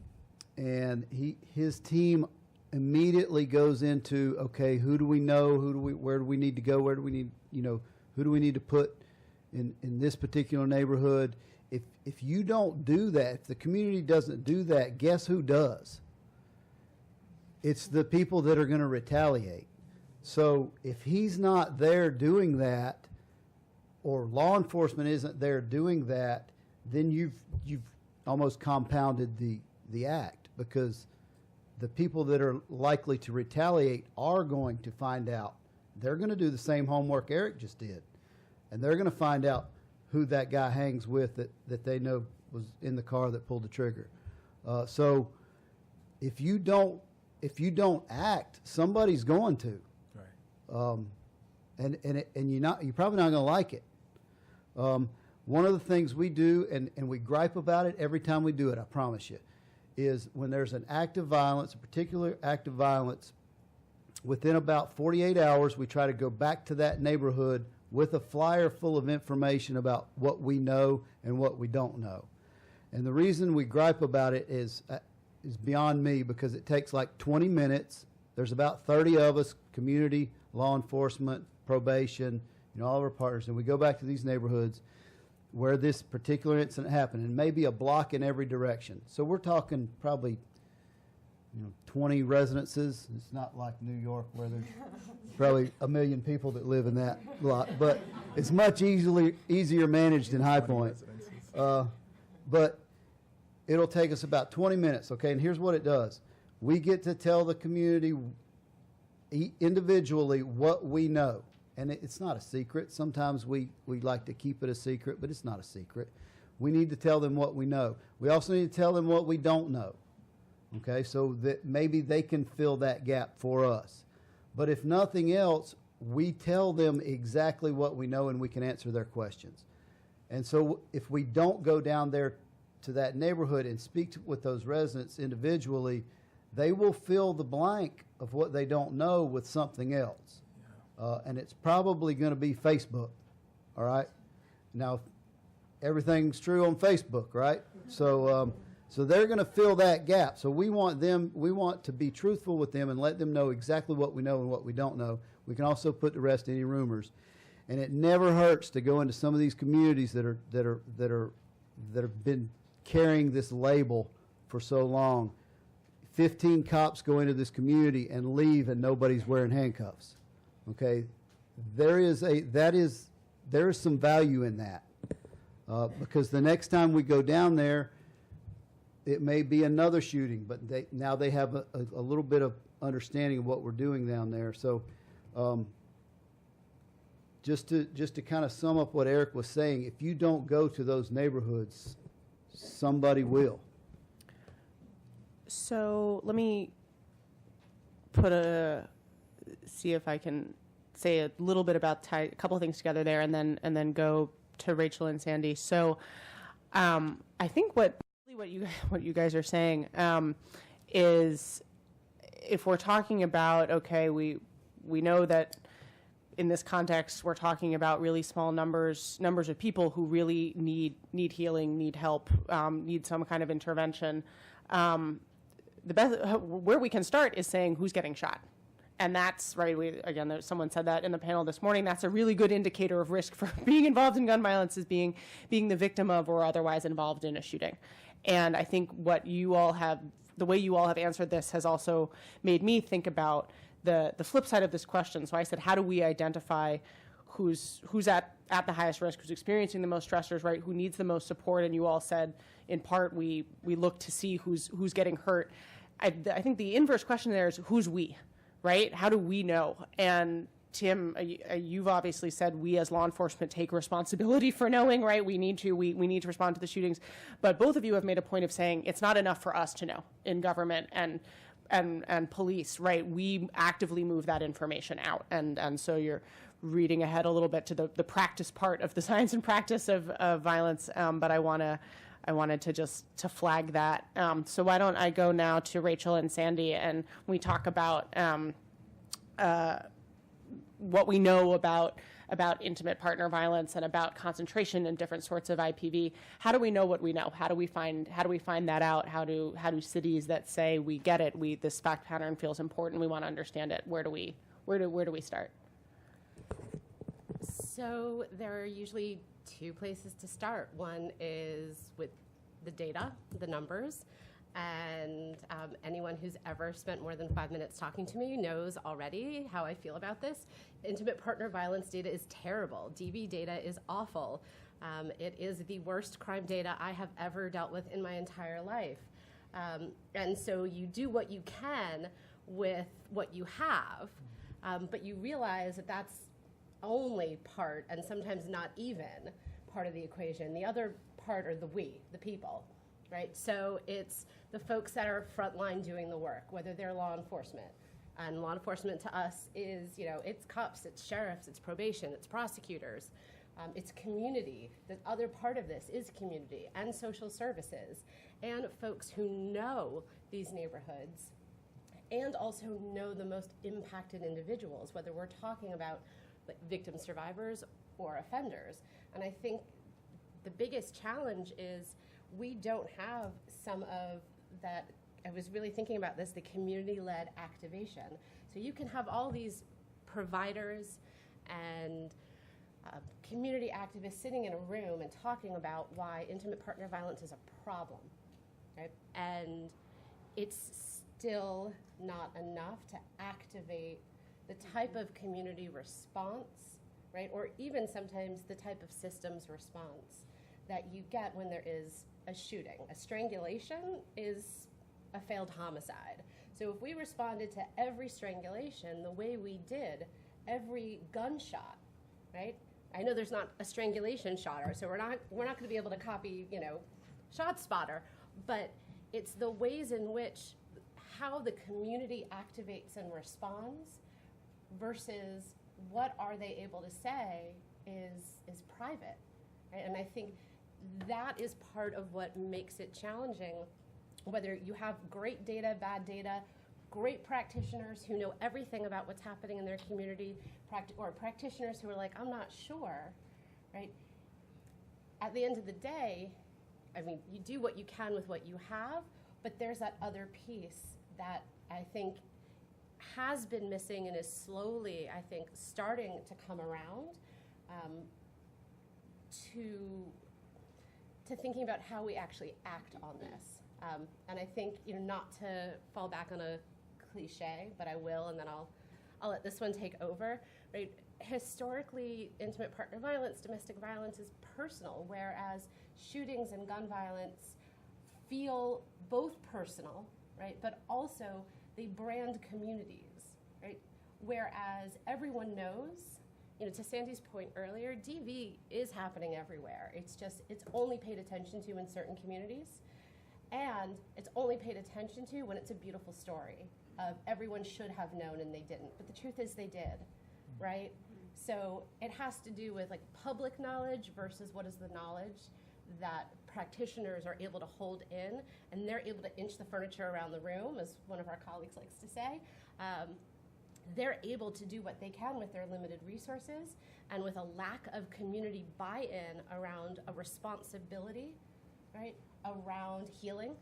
and his team immediately goes into, okay, who do we know? Where do we need to go? Where do we need, who do we need to put in this particular neighborhood? If you don't do that, if the community doesn't do that, guess who does? It's the people that are going to retaliate. So if he's not there doing that, or law enforcement isn't there doing that, then you've almost compounded the act, because the people that are likely to retaliate are going to find out. They're going to do the same homework Eric just did. and they're going to find out who that guy hangs with that they know was in the car that pulled the trigger. So if you don't act, somebody's going to, Right. and you're probably not going to like it. One of the things we do, and we gripe about it every time we do it, I promise you, is when there's an act of violence, a particular act of violence, within about 48 hours, we try to go back to that neighborhood with a flyer full of information about what we know and what we don't know. And the reason we gripe about it is beyond me, because it takes like 20 minutes. There's about 30 of us, community, law enforcement, probation, all of our partners, and we go back to these neighborhoods where this particular incident happened, and maybe a block in every direction. So we're talking probably 20 residences. It's not like New York where there's probably 1 million people that live in that block, but it's much easier managed in High Point. But it'll take us about 20 minutes, okay? And here's what it does. We get to tell the community individually what we know. And it's not a secret. Sometimes we like to keep it a secret, but it's not a secret. We need to tell them what we know. We also need to tell them what we don't know, okay, so that maybe they can fill that gap for us. But if nothing else, we tell them exactly what we know and we can answer their questions. And so if we don't go down there to that neighborhood and speak with those residents individually, they will fill the blank of what they don't know with something else. And it's probably going to be Facebook, all right? Now, everything's true on Facebook, right? So they're going to fill that gap. So we want to be truthful with them and let them know exactly what we know and what we don't know. We can also put to rest any rumors. And it never hurts to go into some of these communities that have been carrying this label for so long. 15 cops go into this community and leave, and nobody's wearing handcuffs. Okay, there is some value in that, because the next time we go down there, it may be another shooting, but now they have a little bit of understanding of what we're doing down there. So, just to kind of sum up what Eric was saying, if you don't go to those neighborhoods, somebody will. So let me see if I can say a little bit about a couple of things together there, and then go to Rachel and Sandi. So I think what you guys are saying is, if we're talking about, okay, we know that in this context we're talking about really small numbers of people who really need healing, need help, need some kind of intervention. The best where we can start is saying who's getting shot. And that's right. Someone said that in the panel this morning. That's a really good indicator of risk for being involved in gun violence, is being the victim of or otherwise involved in a shooting. And I think the way you all have answered this has also made me think about the flip side of this question. So I said, how do we identify who's at the highest risk, who's experiencing the most stressors, right? Who needs the most support? And you all said, in part, we look to see who's getting hurt. I think the inverse question there is, who's we, right? How do we know? And Tim, you've obviously said we as law enforcement take responsibility for knowing, right? We need to respond to the shootings. But both of you have made a point of saying it's not enough for us to know in government and police, right? We actively move that information out. And so you're reading ahead a little bit to the practice part of the science and practice of violence. But I wanted to flag that. So why don't I go now to Rachel and Sandi, and we talk about what we know about intimate partner violence and about concentration in different sorts of IPV. How do we know what we know? How do we find that out? How do cities that say we get it, this fact pattern feels important, we want to understand it, where do we start? So there are usually two places to start. One is with the data, the numbers, and anyone who's ever spent more than 5 minutes talking to me knows already how I feel about this. Intimate partner violence data is terrible. DV data is awful. It is the worst crime data I have ever dealt with in my entire life. And so you do what you can with what you have, but you realize that that's only part, and sometimes not even part of the equation. The other part are the people, right? So it's the folks that are frontline doing the work, whether they're law enforcement. And law enforcement to us is, it's cops, it's sheriffs, it's probation, it's prosecutors, it's community. The other part of this is community and social services and folks who know these neighborhoods and also know the most impacted individuals, whether we're talking about victim survivors or offenders. And I think the biggest challenge is we don't have some of that. I was really thinking about this, the community-led activation. So you can have all these providers and community activists sitting in a room and talking about why intimate partner violence is a problem, right? And it's still not enough to activate the type of community response, right? Or even sometimes the type of systems response that you get when there is a shooting. A strangulation is a failed homicide. So if we responded to every strangulation the way we did every gunshot, right? I know there's not a strangulation shotter, so we're not going to be able to copy, Shot Spotter, but it's the ways in which how the community activates and responds versus what are they able to say is private, right? And I think that is part of what makes it challenging. Whether you have great data, bad data, great practitioners who know everything about what's happening in their community, or practitioners who are like, I'm not sure, right? At the end of the day, you do what you can with what you have, but there's that other piece that I think has been missing and is slowly, I think, starting to come around to thinking about how we actually act on this. And I think, not to fall back on a cliche, but I will, and then I'll let this one take over. Right? Historically, intimate partner violence, domestic violence is personal, whereas shootings and gun violence feel both personal, right? But also they brand communities, right? Whereas everyone knows, to Sandy's point earlier, DV is happening everywhere. It's only paid attention to in certain communities. And it's only paid attention to when it's a beautiful story of everyone should have known and they didn't. But the truth is they did, right? So it has to do with public knowledge versus what is the knowledge that practitioners are able to hold in, and they're able to inch the furniture around the room, as one of our colleagues likes to say. They're able to do what they can with their limited resources and with a lack of community buy-in around a responsibility, right? Around healing,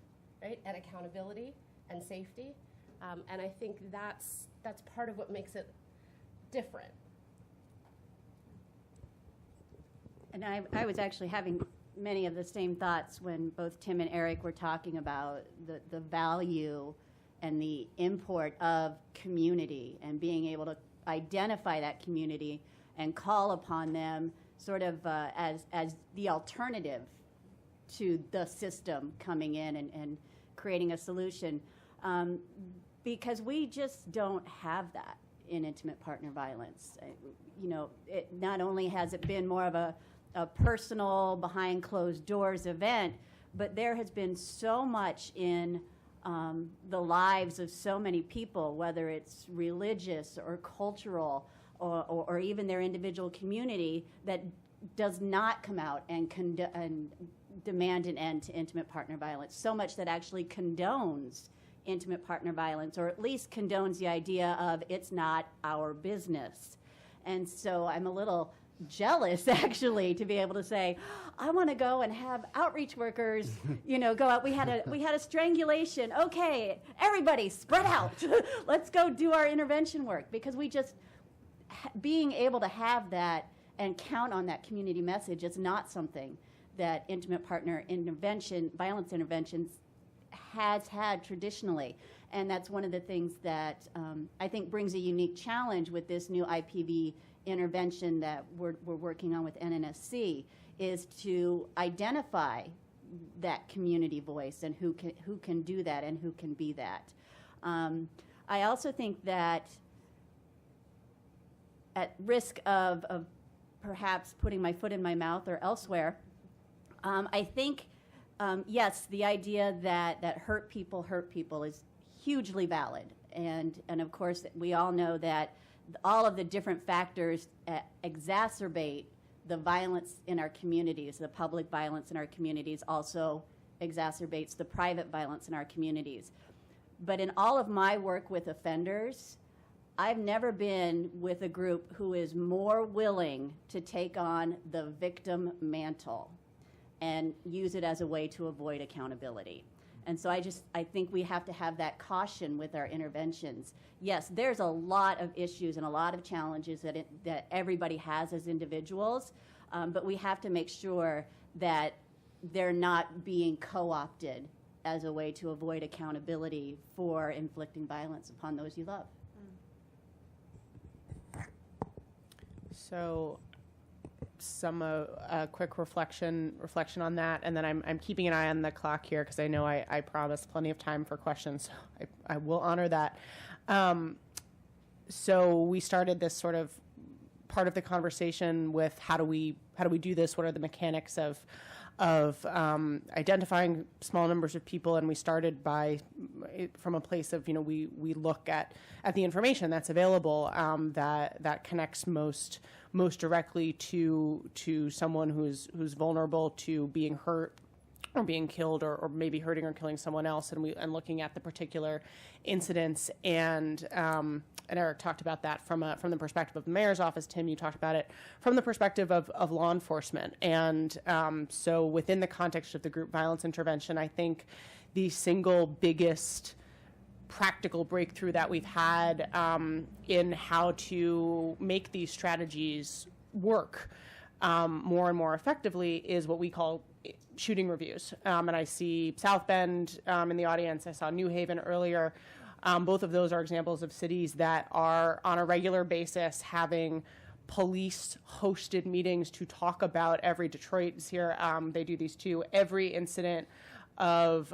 right, and accountability and safety, and I think that's part of what makes it different. And I was actually having many of the same thoughts when both Tim and Eric were talking about the value and the import of community and being able to identify that community and call upon them sort of as the alternative to the system coming in and creating a solution, because we just don't have that in intimate partner violence. It not only has it been more of a personal, behind closed doors event, but there has been so much in the lives of so many people, whether it's religious or cultural or even their individual community, that does not come out and demand an end to intimate partner violence, so much that actually condones intimate partner violence, or at least condones the idea of it's not our business. And so I'm a little jealous, actually, to be able to say, I want to go and have outreach workers, go out. We had a strangulation. Okay, everybody spread out. Let's go do our intervention work, because we just, being able to have that and count on that community message is not something that intimate partner violence interventions has had traditionally. And that's one of the things that I think brings a unique challenge with this new IPV intervention that we're working on with NNSC, is to identify that community voice and who can do that and who can be that. I also think that at risk of perhaps putting my foot in my mouth or elsewhere, I think, yes, the idea that hurt people is hugely valid. And of course, we all know that all of the different factors exacerbate the violence in our communities. The public violence in our communities also exacerbates the private violence in our communities. But in all of my work with offenders, I've never been with a group who is more willing to take on the victim mantle and use it as a way to avoid accountability. And so I think we have to have that caution with our interventions. Yes, there's a lot of issues and a lot of challenges that everybody has as individuals, but we have to make sure that they're not being co-opted as a way to avoid accountability for inflicting violence upon those you love. So a quick reflection on that, and then I'm keeping an eye on the clock here because I know I promised plenty of time for questions, so I will honor that. So we started this sort of part of the conversation with how do we do this? What are the mechanics of identifying small numbers of people? And we started from a place of, we look at the information that's available that connects most directly to someone who's vulnerable to being hurt or being killed or maybe hurting or killing someone else, and looking at the particular incidents. And Eric talked about that from the perspective of the mayor's office. Tim, you talked about it from the perspective of law enforcement. And so within the context of the group violence intervention, I think the single biggest practical breakthrough that we've had in how to make these strategies work more and more effectively is what we call shooting reviews. And I see South Bend in the audience. I saw New Haven earlier. Both of those are examples of cities that are on a regular basis having police-hosted meetings to talk about Detroit is here. They do these too. Every incident of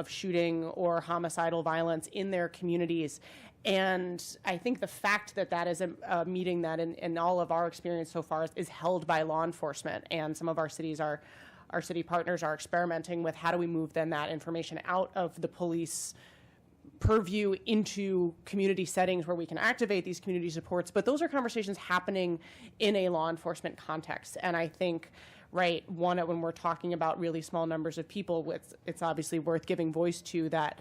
shooting or homicidal violence in their communities. And I think the fact that is a meeting that in all of our experience so far is held by law enforcement, and some of our cities our city partners are experimenting with how do we move then that information out of the police purview into community settings where we can activate these community supports. But those are conversations happening in a law enforcement context. And I think, when we're talking about really small numbers of people, it's obviously worth giving voice to that.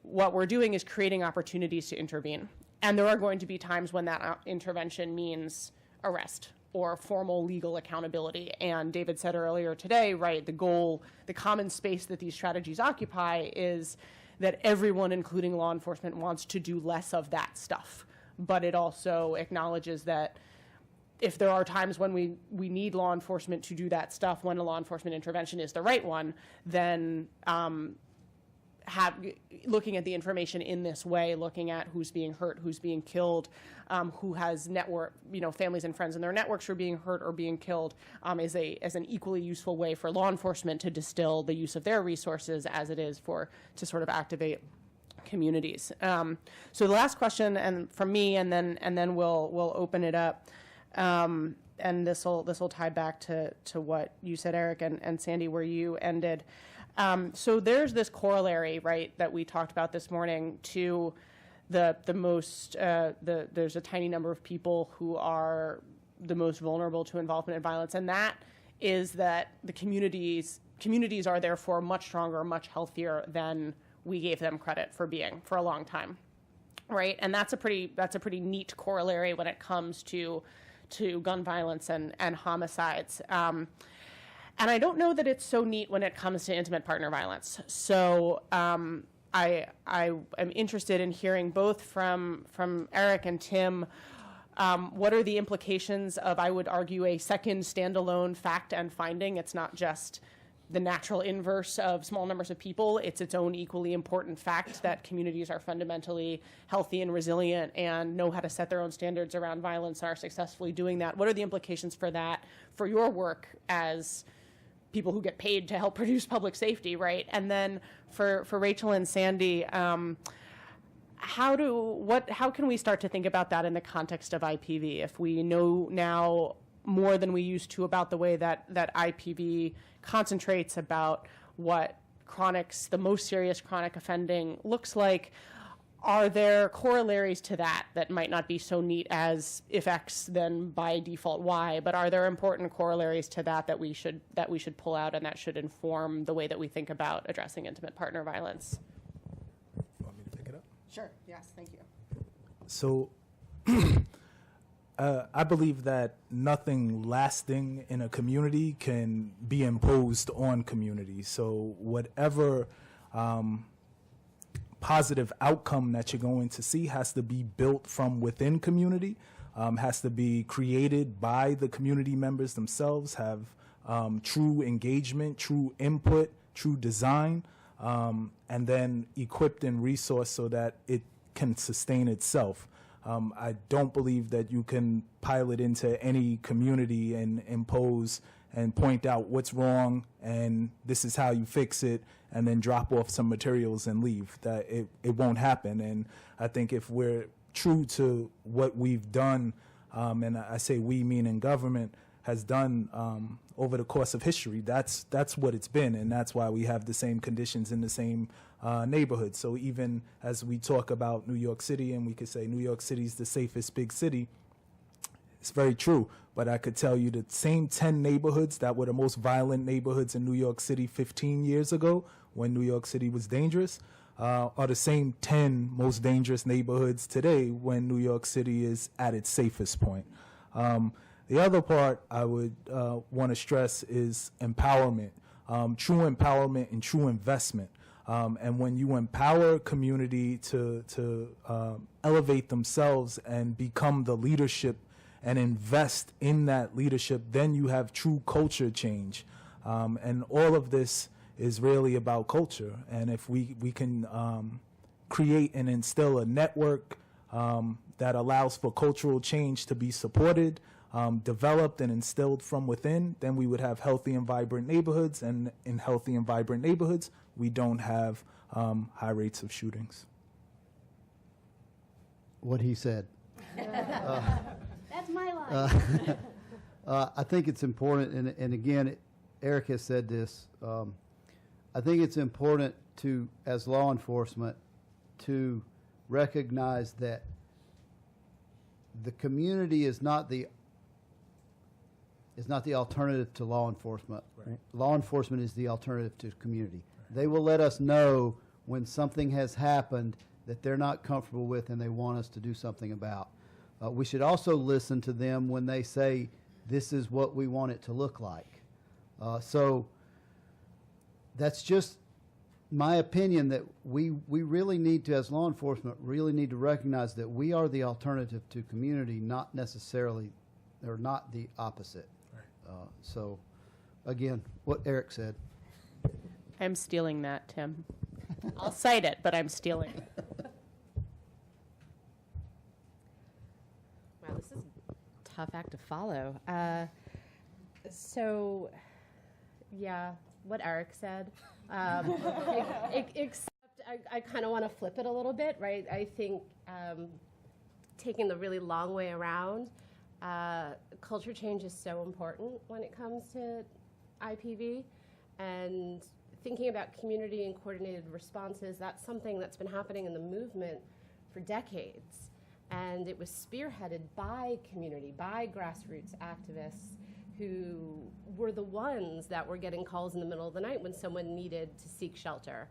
What we're doing is creating opportunities to intervene. And there are going to be times when that intervention means arrest or formal legal accountability. And David said earlier today, the common space that these strategies occupy is that everyone, including law enforcement, wants to do less of that stuff. But it also acknowledges that if there are times when we need law enforcement to do that stuff, when a law enforcement intervention is the right one, then looking at the information in this way, looking at who's being hurt, who's being killed, who has families and friends in their networks who are being hurt or being killed, is an equally useful way for law enforcement to distill the use of their resources as it is to sort of activate communities. So the last question, and from me, and then we'll open it up. And this will tie back to what you said, Eric, and Sandi, where you ended. So there's this corollary, that we talked about this morning to there's a tiny number of people who are the most vulnerable to involvement in violence, and that is that the communities are therefore much stronger, much healthier than we gave them credit for being for a long time, right? And that's a pretty neat corollary when it comes to gun violence and homicides. And I don't know that it's so neat when it comes to intimate partner violence. So I am interested in hearing both from Eric and Tim, what are the implications of, I would argue, a second standalone fact and finding. It's not just the natural inverse of small numbers of people. It's its own equally important fact that communities are fundamentally healthy and resilient and know how to set their own standards around violence and are successfully doing that. What are the implications for that, for your work as people who get paid to help produce public safety, right? And then for Rachel and Sandi, how can we start to think about that in the context of IPV? If we know now more than we used to about the way that IPV concentrates about what the most serious chronic offending looks like, are there corollaries to that that might not be so neat as if X, then by default Y, but are there important corollaries to that we should pull out and that should inform the way that we think about addressing intimate partner violence? You want me to pick it up? Sure. Yes. Thank you. So I believe that nothing lasting in a community can be imposed on communities. So whatever positive outcome that you're going to see has to be built from within community, has to be created by the community members themselves, have true engagement, true input, true design, and then equipped and resourced so that it can sustain itself. I don't believe that you can pilot into any community and impose and point out what's wrong and this is how you fix it and then drop off some materials and leave. That it won't happen. And I think if we're true to what we've done, and I say we meaning government, has done over the course of history, that's what it's been, and that's why we have the same conditions in the same neighborhood. So even as we talk about New York City, and we could say New York City's the safest big city, it's very true, but I could tell you the same 10 neighborhoods that were the most violent neighborhoods in New York City 15 years ago when New York City was dangerous are the same 10 most dangerous neighborhoods today when New York City is at its safest point. The other part I would want to stress is empowerment, true empowerment and true investment. And when you empower community to elevate themselves and become the leadership and invest in that leadership, then you have true culture change. And all of this is really about culture. And if we can create and instill a network that allows for cultural change to be supported, developed and instilled from within, then we would have healthy and vibrant neighborhoods. And in healthy and vibrant neighborhoods, we don't have high rates of shootings. What he said. That's my line. I think it's important, and again, Eric has said this, I think it's important to, as law enforcement, to recognize that the community is not the alternative to law enforcement. Right. Law enforcement is the alternative to community. Right. They will let us know when something has happened that they're not comfortable with and they want us to do something about. We should also listen to them when they say, this is what we want it to look like. So that's just my opinion, that we really need to, as law enforcement, really need to recognize that we are the alternative to community, not necessarily, or not the opposite. Right. So, again, what Eric said. I'm stealing that, Tim. I'll cite it, but I'm stealing it. Wow, this is a tough act to follow. So, yeah, what Eric said. Except I kind of want to flip it a little bit, right? I think taking the really long way around, culture change is so important when it comes to IPV, and thinking about community and coordinated responses, that's something that's been happening in the movement for decades. And it was spearheaded by community, by grassroots activists who were the ones that were getting calls in the middle of the night when someone needed to seek shelter.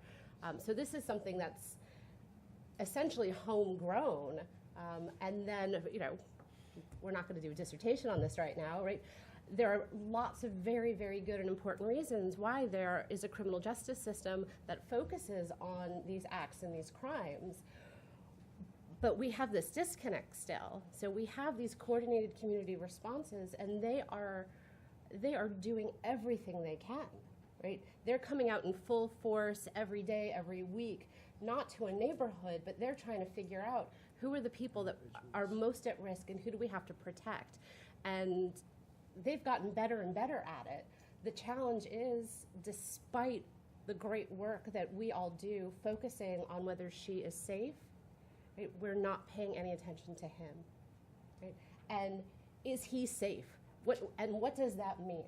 So this is something that's essentially homegrown. And then, we're not going to do a dissertation on this right now, right? There are lots of very, very good and important reasons why there is a criminal justice system that focuses on these acts and these crimes. But we have this disconnect still. So we have these coordinated community responses, and they are doing everything they can, right? They're coming out in full force every day, every week, not to a neighborhood, but they're trying to figure out who are the people that are most at risk and who do we have to protect. And they've gotten better and better at it. The challenge is, despite the great work that we all do, focusing on whether she is safe, right? We're not paying any attention to him, right? And is he safe? What does that mean,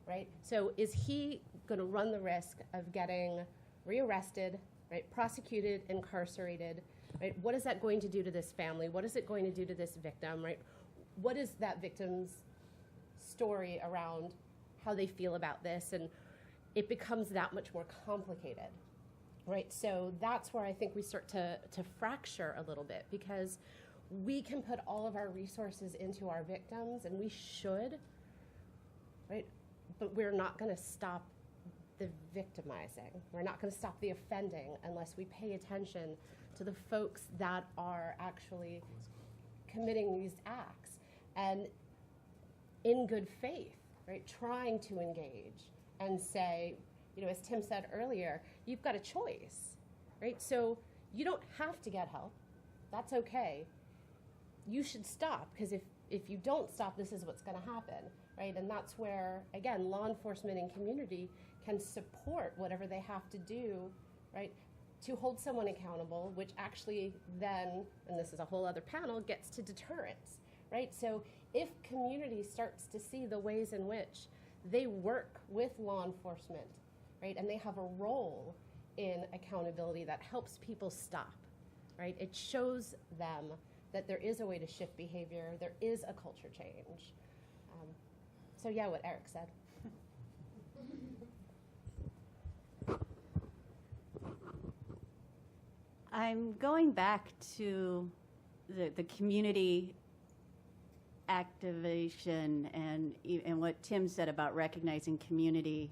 right? So is he going to run the risk of getting rearrested, right? Prosecuted, incarcerated, right? What is that going to do to this family? What is it going to do to this victim, right? What is that victim's story around how they feel about this? And it becomes that much more complicated, right? So that's where I think we start to fracture a little bit, because we can put all of our resources into our victims, and we should, right? But we're not going to stop the victimizing. We're not going to stop the offending unless we pay attention to the folks that are actually committing these acts and in good faith, right? Trying to engage and say, you know, as Tim said earlier, you've got a choice, right? So you don't have to get help. That's okay. You should stop, because if you don't stop, this is what's going to happen, right? And that's where, again, law enforcement and community can support whatever they have to do, right, to hold someone accountable, which actually then, and this is a whole other panel, gets to deterrence, right? So if community starts to see the ways in which they work with law enforcement, right, and they have a role in accountability that helps people stop, right? It shows them that there is a way to shift behavior, there is a culture change. So yeah, what Eric said. I'm going back to the community activation and what Tim said about recognizing community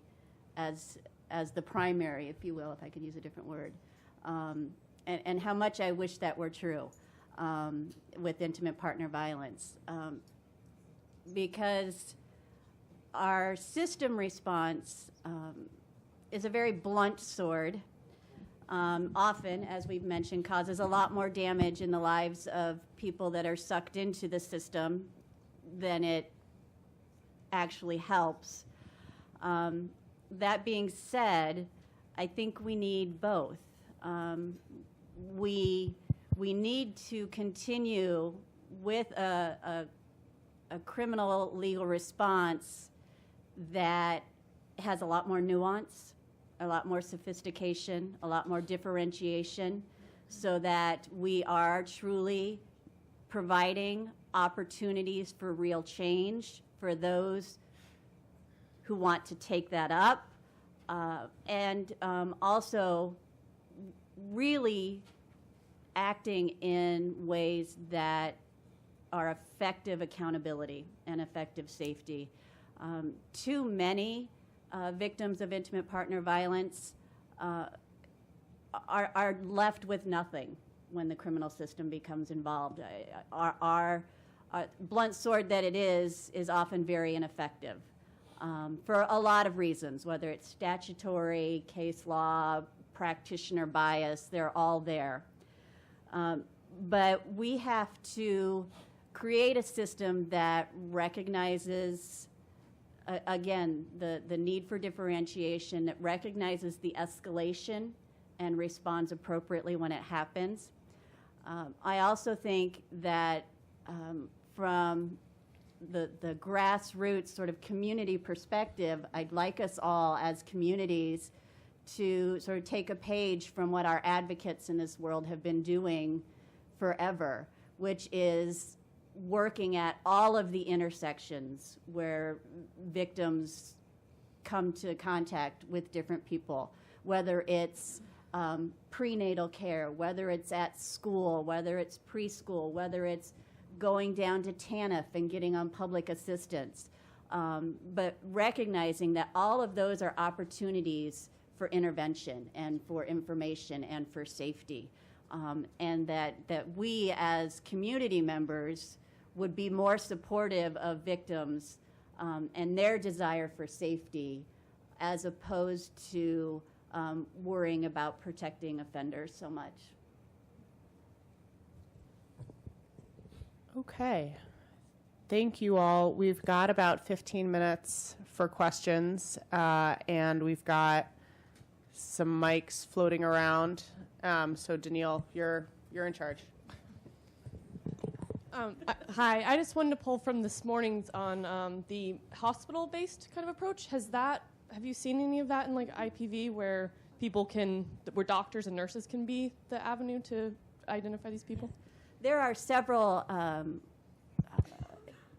as the primary, if you will, if I could use a different word, and how much I wish that were true with intimate partner violence, because our system response is a very blunt sword. Often, as we've mentioned, causes a lot more damage in the lives of people that are sucked into the system than it actually helps. That being said, I think we need both. We need to continue with a criminal legal response that has a lot more nuance, a lot more sophistication, a lot more differentiation, so that we are truly providing opportunities for real change for those who want to take that up, and also really acting in ways that are effective accountability and effective safety. Too many victims of intimate partner violence are left with nothing when the criminal system becomes involved. Our blunt sword that it is often very ineffective for a lot of reasons, whether it's statutory, case law, practitioner bias, they're all there. But we have to create a system that recognizes, again, the need for differentiation, that recognizes the escalation and responds appropriately when it happens. I also think that from the grassroots sort of community perspective, I'd like us all as communities to sort of take a page from what our advocates in this world have been doing forever, which is working at all of the intersections where victims come to contact with different people, whether it's prenatal care, whether it's at school, whether it's preschool, whether it's going down to TANF and getting on public assistance, but recognizing that all of those are opportunities for intervention and for information and for safety, and that we as community members would be more supportive of victims and their desire for safety, as opposed to worrying about protecting offenders so much. Okay. Thank you all. We've got about 15 minutes for questions, and we've got some mics floating around. So Daniil, you're in charge. Hi, I just wanted to pull from this morning's on the hospital-based kind of approach. Have you seen any of that in like IPV where where doctors and nurses can be the avenue to identify these people? There are several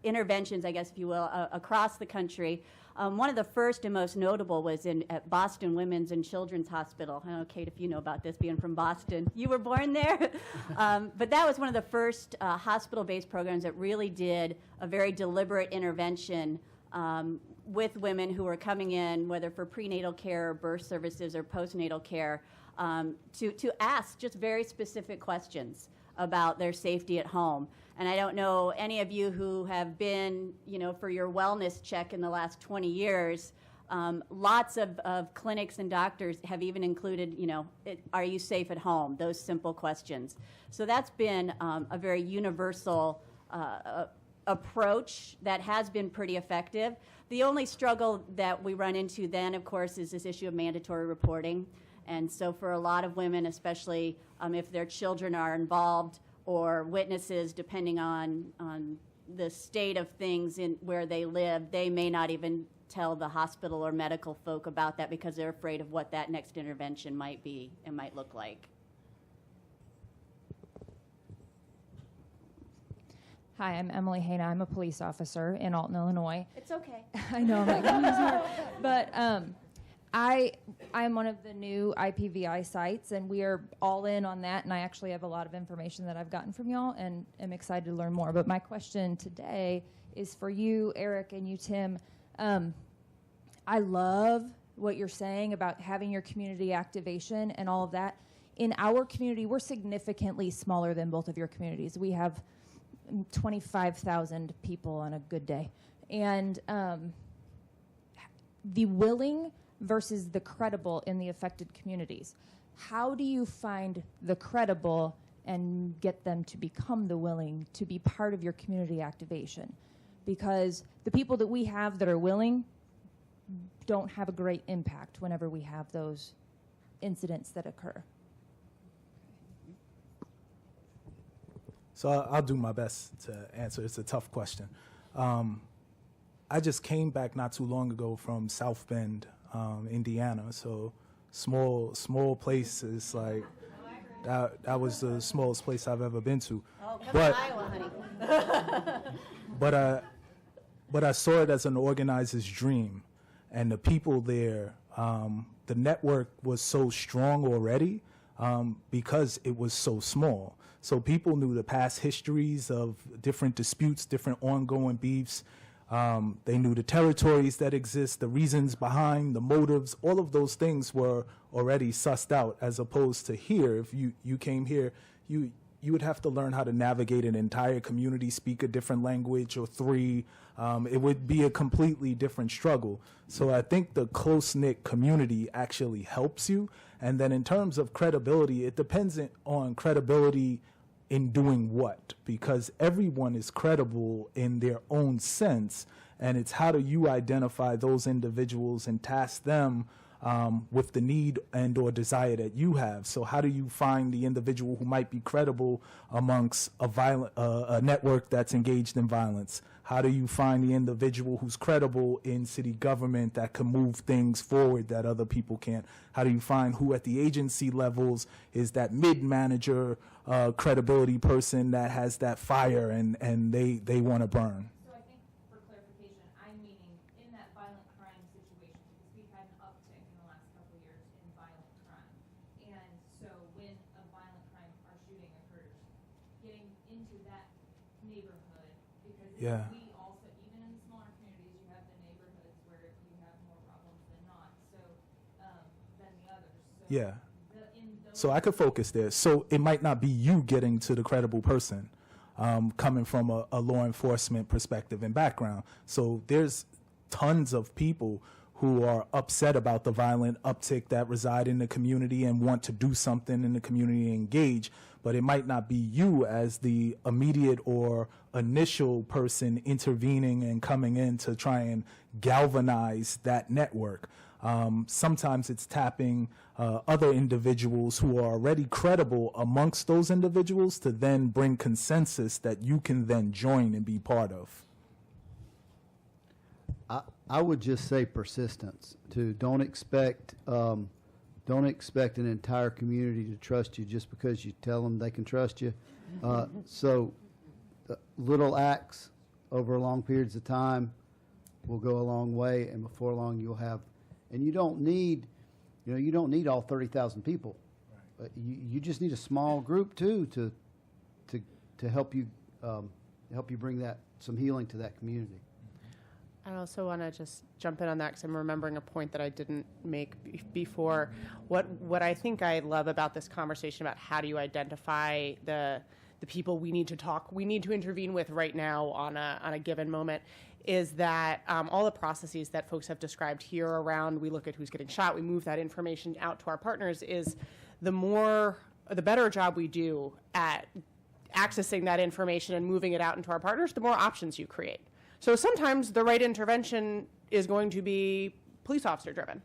interventions, I guess, if you will, across the country. One of the first and most notable was at Boston Women's and Children's Hospital. I don't know, Kate, if you know about this, being from Boston. You were born there? But that was one of the first hospital-based programs that really did a very deliberate intervention with women who were coming in, whether for prenatal care or birth services or postnatal care, to ask just very specific questions about their safety at home. And I don't know any of you who have been, for your wellness check in the last 20 years, lots of clinics and doctors have even included, are you safe at home? Those simple questions. So that's been a very universal approach that has been pretty effective. The only struggle that we run into then, of course, is this issue of mandatory reporting. And so for a lot of women, especially if their children are involved or witnesses, depending on the state of things in where they live, they may not even tell the hospital or medical folk about that because they're afraid of what that next intervention might be and might look like. Hi, I'm Emily Hayna. I'm a police officer in Alton, Illinois. It's okay. I know, I'm like, but I'm one of the new IPVI sites, and we are all in on that, and I actually have a lot of information that I've gotten from y'all, and am excited to learn more. But my question today is for you, Eric, and you, Tim. I love what you're saying about having your community activation and all of that. In our community, we're significantly smaller than both of your communities. We have 25,000 people on a good day. And the willing versus the credible in the affected communities. How do you find the credible and get them to become the willing to be part of your community activation? Because the people that we have that are willing don't have a great impact whenever we have those incidents that occur. So I'll do my best to answer. It's a tough question. I just came back not too long ago from South Bend, Indiana. So small place is like that was the smallest place I've ever been to. Oh, come to Iowa, honey. But I saw it as an organizer's dream, and the people there, the network was so strong already because it was so small. So people knew the past histories of different disputes, different ongoing beefs. They knew the territories that exist, the reasons behind, the motives. All of those things were already sussed out, as opposed to here. If you came here, you would have to learn how to navigate an entire community, speak a different language or three. It would be a completely different struggle. So I think the close-knit community actually helps you. And then in terms of credibility, it depends on credibility in doing what, because everyone is credible in their own sense, and it's how do you identify those individuals and task them with the need and or desire that you have. So how do you find the individual who might be credible amongst a network that's engaged in violence? How do you find the individual who's credible in city government that can move things forward that other people can't? How do you find who at the agency levels is that mid-manager credibility person that has that fire and they want to burn? So I think for clarification, I'm meaning in that violent crime situation, because we've had an uptick in the last couple of years in violent crime. And so when a violent crime or shooting occurs, getting into that neighborhood, because Yeah. we also, even in the smaller communities, you have the neighborhoods where you have more problems than not, so than the others. So Yeah. in those So I could focus there. So it might not be you getting to the credible person coming from a law enforcement perspective and background. So there's tons of people who are upset about the violent uptick that reside in the community and want to do something in the community and engage, but it might not be you as the immediate or initial person intervening and coming in to try and galvanize that network. Sometimes it's tapping other individuals who are already credible amongst those individuals to then bring consensus that you can then join and be part of. I would just say persistence too. Don't expect an entire community to trust you just because you tell them they can trust you. So little acts over long periods of time will go a long way, and before long you'll have. And you don't need all 30,000 people. Right. You just need a small group too to help you bring some healing to that community. I also want to just jump in on that because I'm remembering a point that I didn't make before. What I think I love about this conversation about how do you identify the people we need to intervene with right now on a given moment is that all the processes that folks have described here around, we look at who's getting shot, we move that information out to our partners, is the better job we do at accessing that information and moving it out into our partners, the more options you create. So sometimes the right intervention is going to be police officer driven.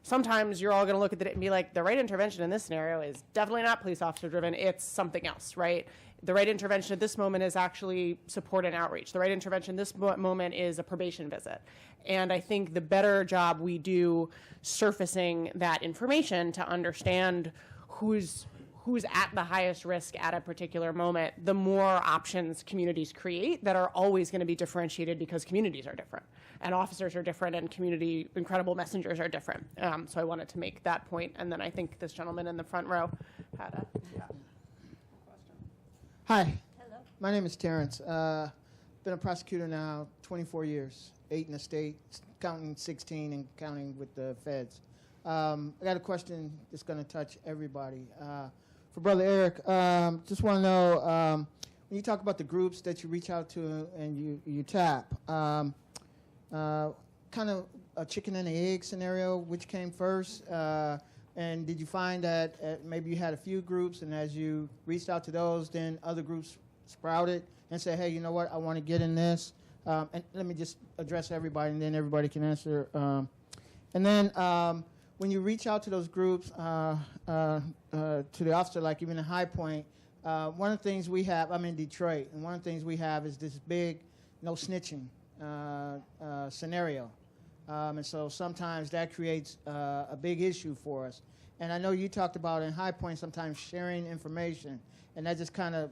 Sometimes you're all going to look at it and be like, the right intervention in this scenario is definitely not police officer driven, it's something else, right? The right intervention at this moment is actually support and outreach. The right intervention this moment is a probation visit. And I think the better job we do surfacing that information to understand who's at the highest risk at a particular moment, the more options communities create that are always going to be differentiated because communities are different and officers are different and community incredible messengers are different. So I wanted to make that point. And then I think this gentleman in the front row had a question. Hi. Hello. My name is Terrence. Been a prosecutor now 24 years, 8 in the state, counting 16 and counting with the feds. I got a question that's going to touch everybody. For Brother Eric, just want to know, when you talk about the groups that you reach out to and you tap, kind of a chicken and the egg scenario, which came first? And did you find that maybe you had a few groups, and as you reached out to those, then other groups sprouted and said, hey, you know what, I want to get in this? And let me just address everybody, and then everybody can answer. And then when you reach out to those groups, to the officer, like even in High Point, one of the things we have, I'm in Detroit, and one of the things we have is this big no snitching scenario. And so sometimes that creates a big issue for us. And I know you talked about in High Point sometimes sharing information, and that just kind of,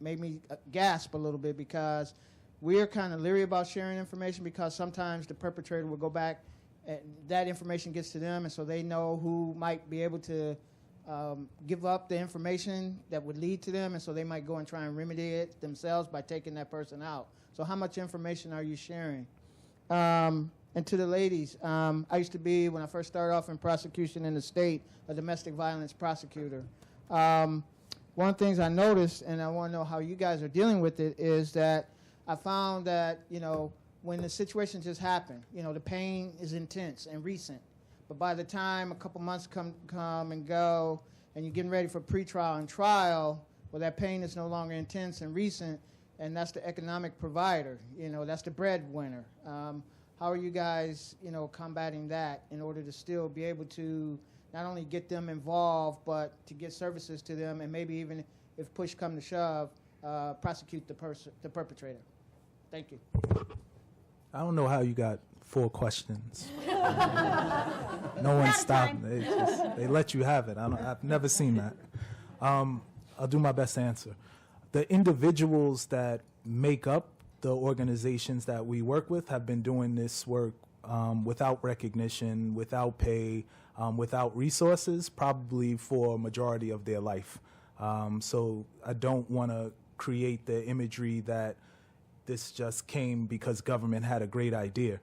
made me gasp a little bit because we're kind of leery about sharing information because sometimes the perpetrator will go back and that information gets to them, and so they know who might be able to give up the information that would lead to them, and so they might go and try and remedy it themselves by taking that person out. So how much information are you sharing? And to the ladies, I used to be, when I first started off in prosecution in the state, a domestic violence prosecutor. One of the things I noticed, and I want to know how you guys are dealing with it, is that I found that, when the situation just happened, the pain is intense and recent. But by the time a couple months come and go, and you're getting ready for pretrial and trial, well, that pain is no longer intense and recent, and that's the economic provider. That's the breadwinner. How are you guys, combating that in order to still be able to not only get them involved, but to get services to them, and maybe even if push come to shove, prosecute the perpetrator? Thank you. I don't know how you got 4 questions. No one stopped. They let you have it. I've never seen that. I'll do my best to answer. The individuals that make up the organizations that we work with have been doing this work without recognition, without pay, without resources, probably for a majority of their life. So I don't want to create the imagery that this just came because government had a great idea.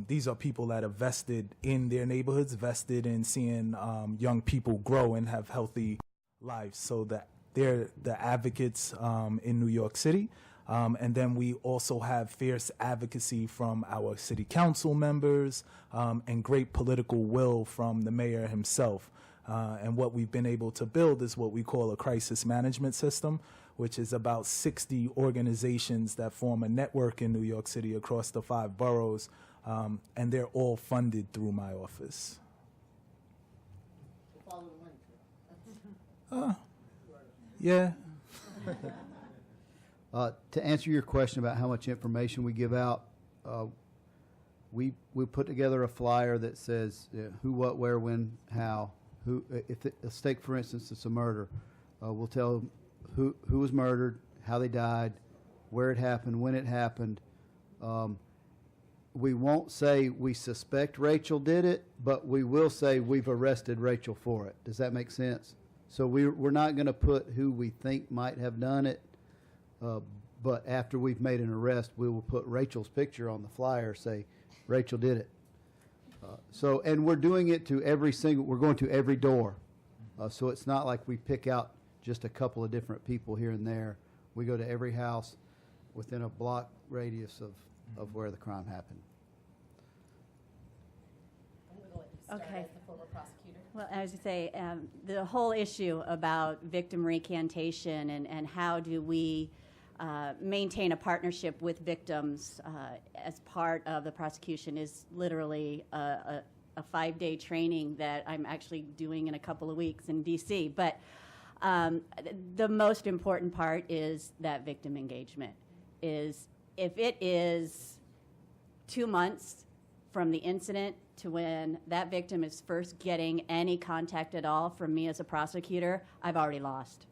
These are people that are vested in their neighborhoods, vested in seeing young people grow and have healthy lives. So that they're the advocates in New York City. And then we also have fierce advocacy from our city council members and great political will from the mayor himself. And what we've been able to build is what we call a crisis management system, which is about 60 organizations that form a network in New York City across the 5 boroughs, and they're all funded through my office. Follow the link. Yeah. To answer your question about how much information we give out, we put together a flyer that says who, what, where, when, how. Who, if a stake, for instance, it's a murder, we'll tell who was murdered, how they died, where it happened, when it happened. We won't say we suspect Rachel did it, but we will say we've arrested Rachel for it. Does that make sense? So we're not going to put who we think might have done it, but after we've made an arrest, we will put Rachel's picture on the flyer, say Rachel did it. And we're doing it to we're going to every door. So it's not like we pick out just a couple of different people here and there. We go to every house within a block radius of where the crime happened. Okay. Well, as you say, the whole issue about victim recantation and how do we maintain a partnership with victims as part of the prosecution is literally a 5-day training that I'm actually doing in a couple of weeks in D.C. But the most important part is that victim engagement. Is if it is 2 months from the incident to when that victim is first getting any contact at all from me as a prosecutor, I've already lost.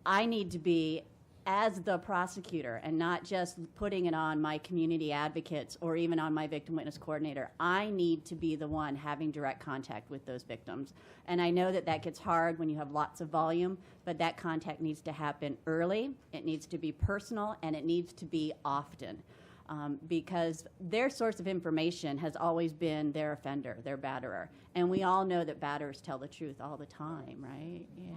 I need to be, as the prosecutor, and not just putting it on my community advocates or even on my victim witness coordinator. I need to be the one having direct contact with those victims. And I know that gets hard when you have lots of volume, but that contact needs to happen early, it needs to be personal, and it needs to be often. Because their source of information has always been their offender, their batterer. And we all know that batterers tell the truth all the time, right? Yeah.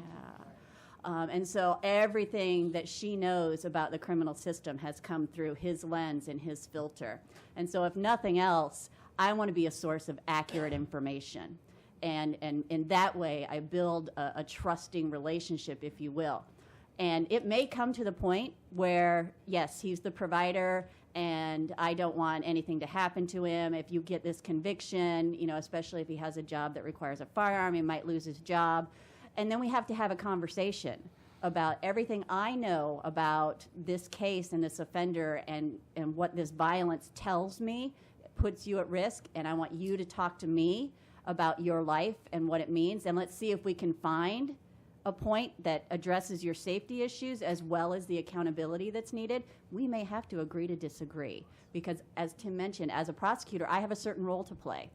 And so everything that she knows about the criminal system has come through his lens and his filter. And so if nothing else, I want to be a source of accurate information. And in that way, I build a trusting relationship, if you will. And it may come to the point where, yes, he's the provider, and I don't want anything to happen to him. If you get this conviction, especially if he has a job that requires a firearm, he might lose his job. And then we have to have a conversation about everything I know about this case and this offender and what this violence tells me. It puts you at risk, and I want you to talk to me about your life and what it means. And let's see if we can find a point that addresses your safety issues as well as the accountability that's needed. We may have to agree to disagree because, as Tim mentioned, as a prosecutor, I have a certain role to play.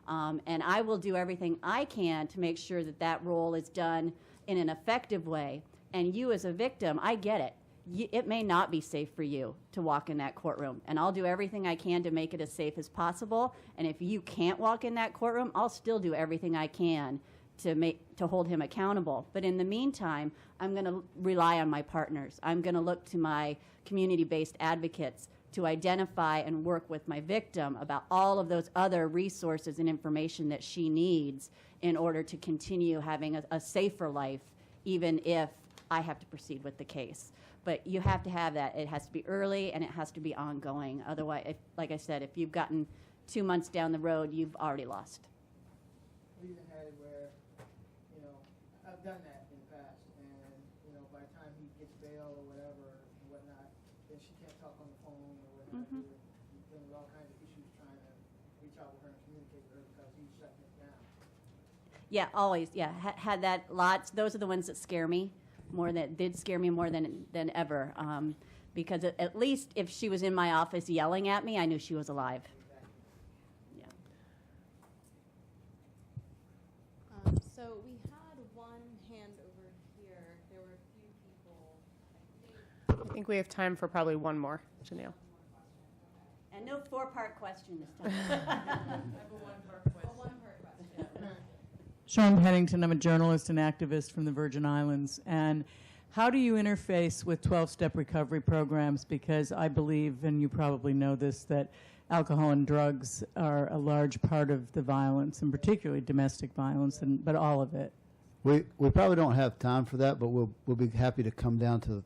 And I will do everything I can to make sure that that role is done in an effective way. And you as a victim, I get it. It may not be safe for you to walk in that courtroom. And I'll do everything I can to make it as safe as possible. And if you can't walk in that courtroom, I'll still do everything I can to hold him accountable. But in the meantime, I'm going to rely on my partners. I'm going to look to my community-based advocates to identify and work with my victim about all of those other resources and information that she needs in order to continue having a safer life, even if I have to proceed with the case. But you have to have that. It has to be early and it has to be ongoing. Otherwise, like I said, if you've gotten 2 months down the road, you've already lost. We even had it where, I've done that in the past, and, by the time he gets bail or whatever and whatnot, then she can't talk on the phone or whatnot. Mm-hmm. Then with all kinds of issues trying to reach out with her and communicate with her because he's shutting it down. Yeah, always. Yeah, had that lots. Those are the ones that scare me more. That did scare me more than ever. Because at least if she was in my office yelling at me, I knew she was alive. Yeah. So we had one hand over here. There were a few people. I think we have time for probably one more, Janelle. And no 4-part question this time. I have a one-part question. Sean Pennington, I'm a journalist and activist from the Virgin Islands. And how do you interface with 12-step recovery programs? Because I believe, and you probably know this, that alcohol and drugs are a large part of the violence, and particularly domestic violence, but all of it. We probably don't have time for that, but we'll be happy to come down to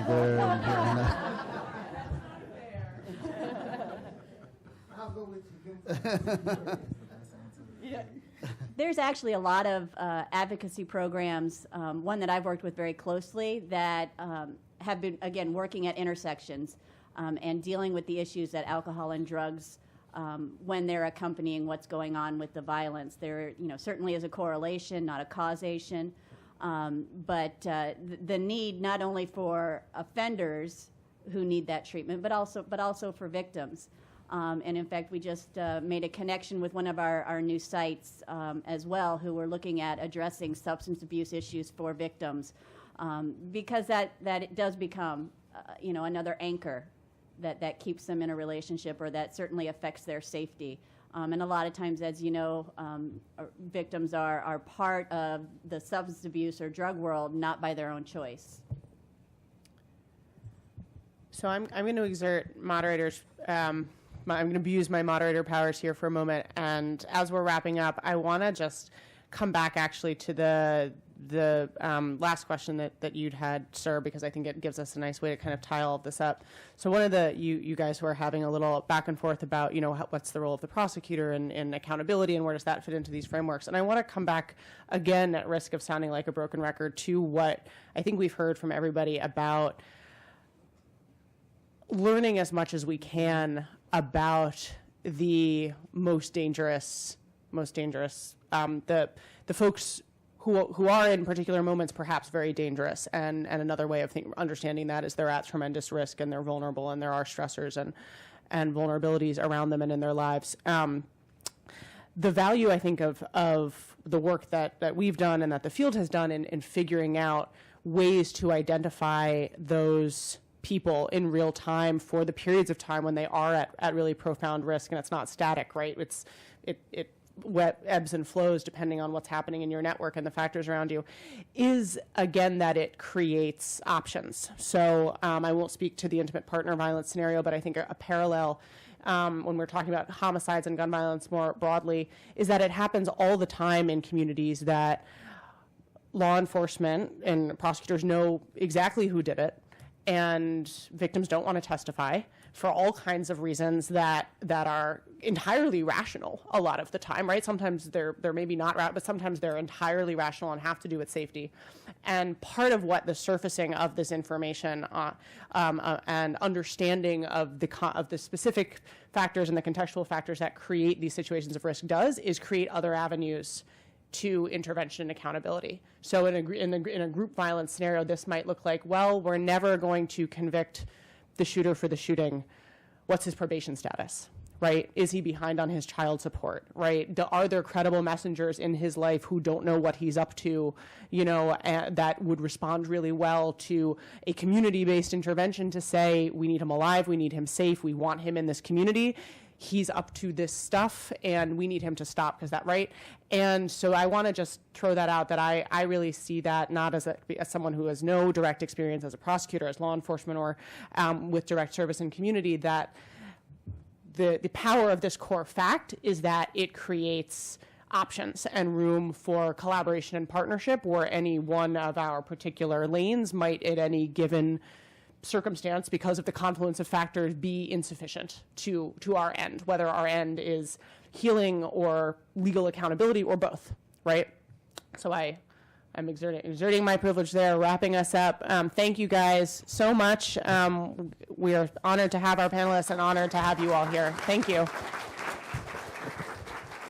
there and hear on that. I'll go with you. There's actually a lot of advocacy programs, one that I've worked with very closely, that have been, again, working at intersections and dealing with the issues that alcohol and drugs, when they're accompanying what's going on with the violence. There, certainly is a correlation, not a causation, but the need not only for offenders who need that treatment, but also for victims. And in fact, we just made a connection with one of our new sites as well, who were looking at addressing substance abuse issues for victims, because that it does become, another anchor that keeps them in a relationship, or that certainly affects their safety. And a lot of times, as you know, victims are part of the substance abuse or drug world, not by their own choice. So I'm going to exert moderators. I'm going to use my moderator powers here for a moment. And as we're wrapping up, I want to just come back actually to the last question that you'd had, sir, because I think it gives us a nice way to kind of tie all of this up. So one of you guys were having a little back and forth about, what's the role of the prosecutor and accountability, and where does that fit into these frameworks? And I want to come back again, at risk of sounding like a broken record, to what I think we've heard from everybody about learning as much as we can about the most dangerous, the folks who are in particular moments perhaps very dangerous, and another way of understanding that is they're at tremendous risk and they're vulnerable, and there are stressors and vulnerabilities around them and in their lives. The value, I think, of the work that we've done and that the field has done in figuring out ways to identify those people in real time for the periods of time when they are at really profound risk, and it's not static, right? It ebbs and flows depending on what's happening in your network and the factors around you, is again that it creates options. So I won't speak to the intimate partner violence scenario, but I think a parallel when we're talking about homicides and gun violence more broadly is that it happens all the time in communities that law enforcement and prosecutors know exactly who did it, and victims don't want to testify for all kinds of reasons that are entirely rational a lot of the time, right? Sometimes they're maybe not, but sometimes they're entirely rational and have to do with safety. And part of what the surfacing of this information and understanding of the specific factors and the contextual factors that create these situations of risk does is create other avenues to intervention and accountability. So in a group violence scenario, this might look like, well, we're never going to convict the shooter for the shooting. What's his probation status, right? Is he behind on his child support, right? Are there credible messengers in his life who don't know what he's up to, that would respond really well to a community-based intervention to say, we need him alive, we need him safe, we want him in this community. He's up to this stuff, and we need him to stop, because that, right? And so I want to just throw that out, that I really see that not as someone who has no direct experience as a prosecutor, as law enforcement, or with direct service in community, that the power of this core fact is that it creates options and room for collaboration and partnership, where any one of our particular lanes might at any given circumstance, because of the confluence of factors, be insufficient to our end, whether our end is healing or legal accountability or both, right? So I'm exerting my privilege there, wrapping us up. Thank you guys so much. We are honored to have our panelists and honored to have you all here. Thank you.